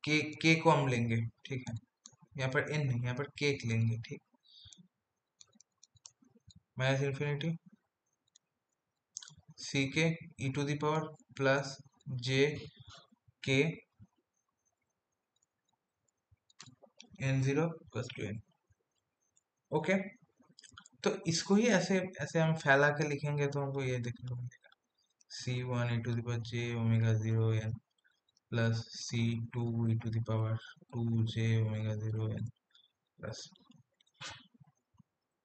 के को हम लेंगे। ठीक है, यहाँ पर n नहीं, यहाँ पर k लेंगे। ठीक, minus infinity CK e⁻ plus j k n0 + n। Okay, तो इसको ही ऐसे ऐसे हम फैला के लिखेंगे तो हमको ये देखने को मिलेगा C1 e⁻j ω0n plus C2 e⁻2j ω0n plus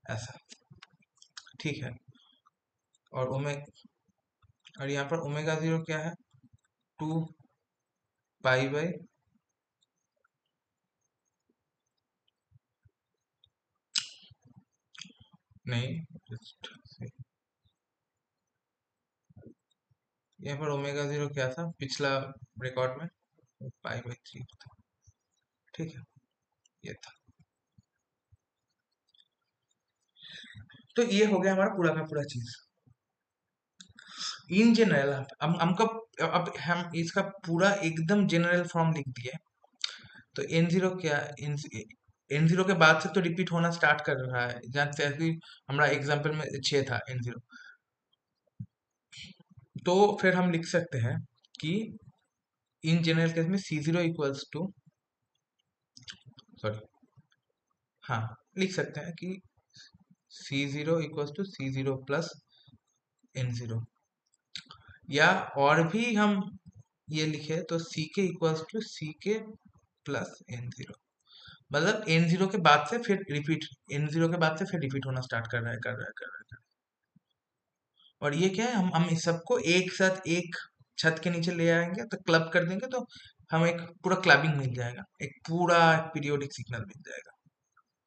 ऐसा। ठीक है, और और यहाँ पर ω0 क्या है? 2 पाई नहीं, यहाँ पर ω0 क्या था पिछला रिकॉर्ड में? π/3 था। ठीक है, ये था। तो ये हो गया हमारा पूरा का पूरा चीज। इन जनरल हमको अब हम इसका पूरा एकदम जनरल फॉर्म लिख दिए। तो n0 क्या? n0 के बाद से तो रिपीट होना स्टार्ट कर रहा है, जैसे कि हमारा एग्जाम्पल में 6 था n0। तो फिर हम लिख सकते हैं कि इन जनरल केस में C0 इक्वल्स टू, सॉरी, हाँ, लिख सकते हैं कि C0 equals to C0 plus n0, या और भी हम ये लिखे तो Ck equals to Ck plus n0। मतलब n0 के बाद से फिर रिपीट, n0 के बाद से फिर रिपीट होना स्टार्ट कर रहा है, कर रहा है, कर रहा है, कर रहा है। और ये क्या है, हम इस सबको एक साथ एक छत के नीचे ले आएंगे तो क्लब कर देंगे, तो हमें एक पूरा क्लबिंग मिल जाएगा, एक पूरा पीरियोडिक सिग्नल मिल जाएगा।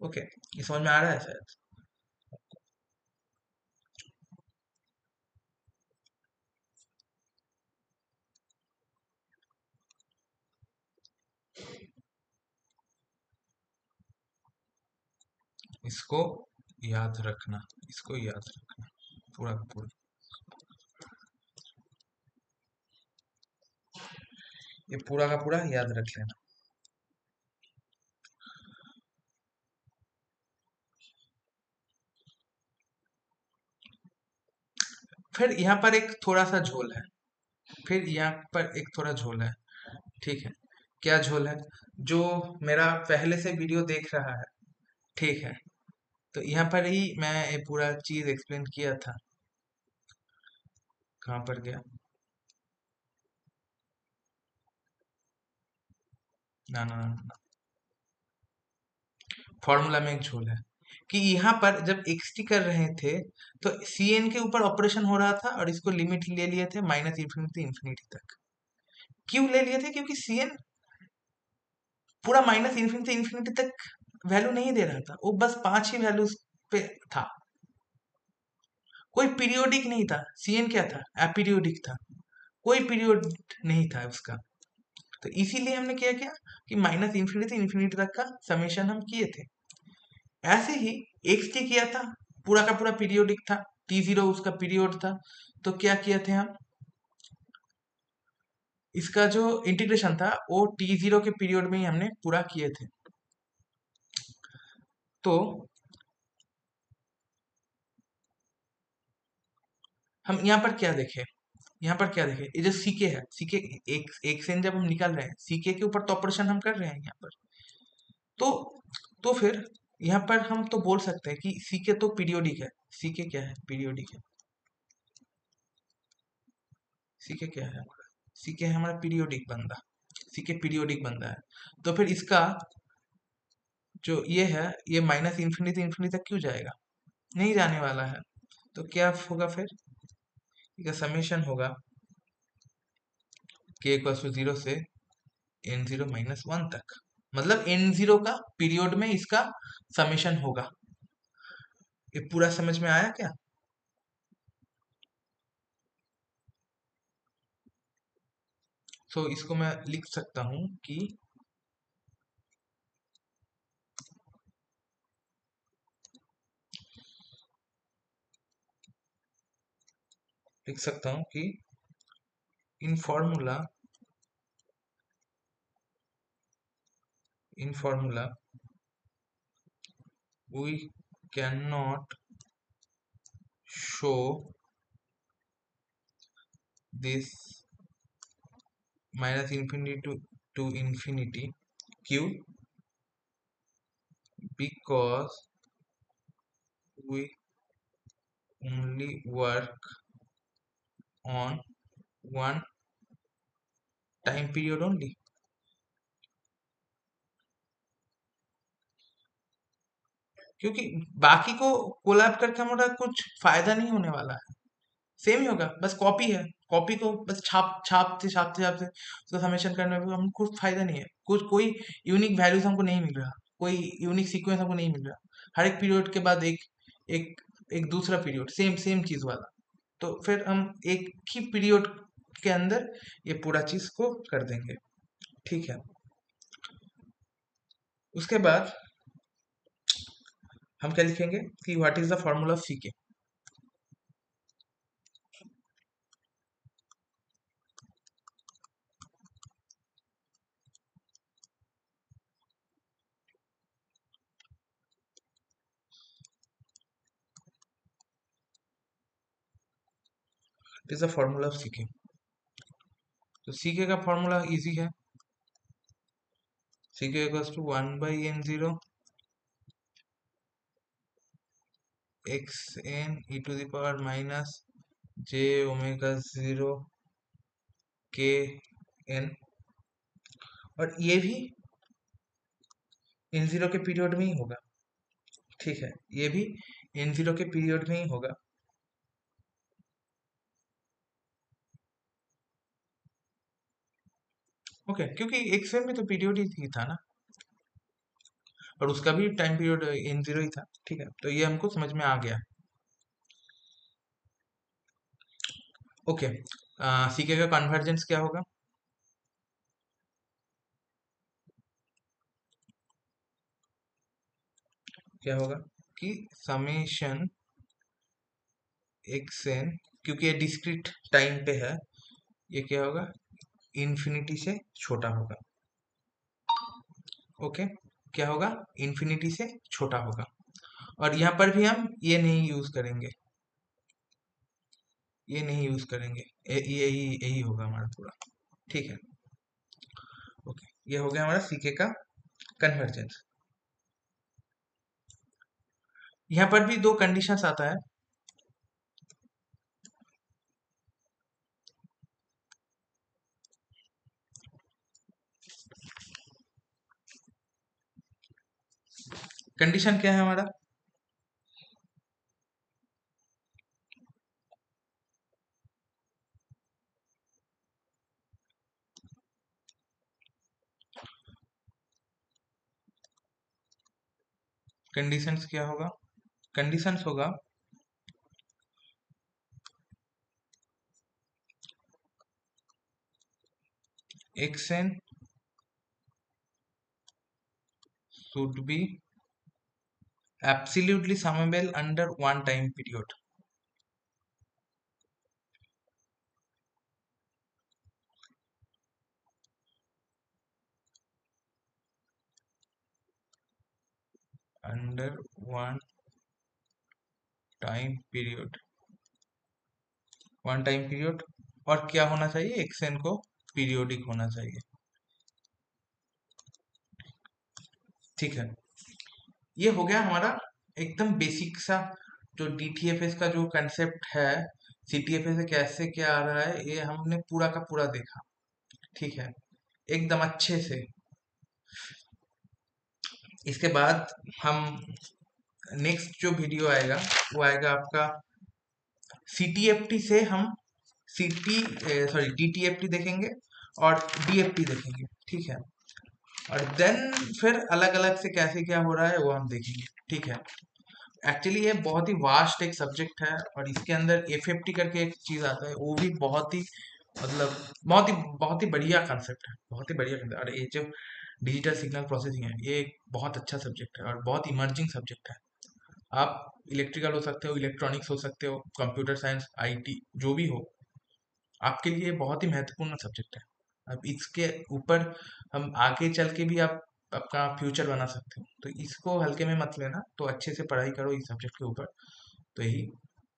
ओके, ये समझ में आ रहा है शायद। इसको याद रखना, इसको याद रखना पूरा का पूरा, ये पूरा का पूरा याद रख लेना। फिर यहाँ पर एक थोड़ा सा झोल है, फिर यहाँ पर एक थोड़ा झोल है, ठीक है। क्या झोल है? जो मेरा पहले से वीडियो देख रहा है, ठीक है, तो यहाँ पर ही मैं ये पूरा चीज एक्सप्लेन किया था। कहाँ पर गया? ना ना ना, फॉर्मूला में एक झोल है कि यहाँ पर जब एक्सटी कर रहे थे तो सीएन के ऊपर ऑपरेशन हो रहा था, और इसको लिमिट ले लिए थे माइनस इन्फिनिटी इन्फिनिटी तक। क्यों ले लिए थे? क्योंकि सीएन पूरा माइनस इन्फिनिटी इन्फिनिटी तक वैल्यू नहीं दे रहा था, वो बस 5 ही वैल्यूज पे था, कोई पीरियोडिक नहीं था। सीएन क्या था? अपीरियोडिक था, कोई पीरियड नहीं था उसका। तो इसीलिए हमने क्या किया कि माइनस इन्फिनिटी इन्फिनिटी तक का समेशन हम किए थे। ऐसे ही एक्स टी किया था, पूरा का पूरा पीरियोडिक था, T0 उसका पीरियड था। तो क्या किए थे हम, इसका जो इंटीग्रेशन था वो T0 के पीरियड में ही हमने पूरा किए थे। तो हम यहाँ पर क्या देखें, यहाँ पर क्या देखें, ये जो सीके है, सीके एक से जब हम निकाल रहे हैं, सीके के ऊपर तो ऑपरेशन हम कर रहे हैं यहाँ पर। तो फिर यहाँ पर हम तो बोल सकते हैं कि सीके तो पीरियोडिक है। सीके क्या है? पीरियोडिक है। सीके क्या है हमारा? सीके है हमारा पीरियोडिक बंदा, सीके पीरियोडिक बंदा है। तो फिर इसका जो ये है, ये माइनस इन्फिनिटी इन्फिनिटी तक क्यों जाएगा? नहीं जाने वाला है। तो क्या होगा फिर? इसका समेशन होगा के इक्वल टू 0 से n0 माइनस 1 तक। मतलब n0 का पीरियड में इसका समेशन होगा। ये पूरा समझ में आया क्या? सो इसको मैं लिख सकता हूं कि, लिख सकता हूं कि in formula, in formula we cannot show this minus infinity to infinity q, because we only work on one time period only। क्योंकि बाकी को कोलैब करके हमारा कुछ फायदा नहीं होने वाला है, सेम ही होगा, बस कॉपी है। कॉपी को बस छापते छापते उसको समेशन करने में हमको कुछ फायदा नहीं है, कुछ कोई यूनिक वैल्यूज हमको नहीं मिल रहा, कोई यूनिक सीक्वेंस हमको नहीं मिल रहा। हर एक पीरियड के बाद एक एक एक दूसरा पीरियड सेम सेम चीज वाला। तो फिर हम एक ही पीरियड के अंदर ये पूरा चीज को कर देंगे, ठीक है। उसके बाद हम क्या लिखेंगे कि what is the formula of CK. Is the formula of CK. तो सीके का फॉर्मूला इजी है, CK equals to 1/n0 X N E to the power minus J omega 0 K N. और ये भी इन जीरो के पीरियड में ही होगा, ठीक है, ये भी इन जीरो के पीरियड में ही होगा। ओके, क्योंकि एक्स एन में तो पीरियड ही था ना, और उसका भी टाइम पीरियड इन जीरो ही था, ठीक है, तो ये हमको समझ में आ गया। ओके, सीके का कन्वर्जेंस क्या होगा? क्या होगा कि समेशन एक्स एन, क्योंकि ये डिस्क्रीट टाइम पे है, ये क्या होगा, इन्फिनिटी से छोटा होगा। ओके, क्या होगा, इन्फिनिटी से छोटा होगा। और यहाँ पर भी हम ये नहीं यूज करेंगे, ये नहीं यूज करेंगे, यही यही होगा हमारा पूरा, ठीक है। ओके, ये हो गया हमारा सीके का कन्वर्जेंस। यहाँ पर भी दो कंडीशंस आता है। कंडीशन क्या है हमारा? कंडीशंस क्या होगा? कंडीशंस होगा X N should be absolutely summable under one time period. Under one time period, one time period. और क्या होना चाहिए, एक्सएन को पीरियोडिक होना चाहिए, ठीक है। ये हो गया हमारा एकदम बेसिक सा जो डीटीएफएस का जो कंसेप्ट है, सीटीएफएस से कैसे क्या आ रहा है, ये हमने पूरा का पूरा देखा, ठीक है, एकदम अच्छे से। इसके बाद हम नेक्स्ट जो वीडियो आएगा वो आएगा आपका सीटीएफटी से, हम डीटीएफटी देखेंगे और डीएफटी देखेंगे, ठीक है। और देन फिर अलग अलग से कैसे क्या हो रहा है वो हम देखेंगे, ठीक है। एक्चुअली ये बहुत ही वास्ट एक सब्जेक्ट है, और इसके अंदर एफएफटी करके एक चीज आता है, वो भी बहुत ही मतलब बहुत ही बढ़िया कंसेप्ट है, बहुत ही बढ़िया concept। और ये जो डिजिटल सिग्नल प्रोसेसिंग है, ये एक बहुत अच्छा सब्जेक्ट है और बहुत इमर्जिंग सब्जेक्ट है। आप इलेक्ट्रिकल हो सकते हो, इलेक्ट्रॉनिक्स हो सकते हो, कंप्यूटर साइंस, आईटी, जो भी हो, आपके लिए बहुत ही महत्वपूर्ण सब्जेक्ट है। अब इसके ऊपर हम आगे चल के भी आप अपना फ्यूचर बना सकते हो, तो इसको हल्के में मत लेना, तो अच्छे से पढ़ाई करो इस सब्जेक्ट के ऊपर। तो यही,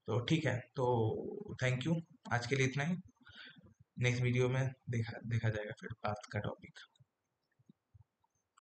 तो ठीक है, तो थैंक यू, आज के लिए इतना ही। नेक्स्ट वीडियो में देखा देखा जाएगा फिर बात का टॉपिक।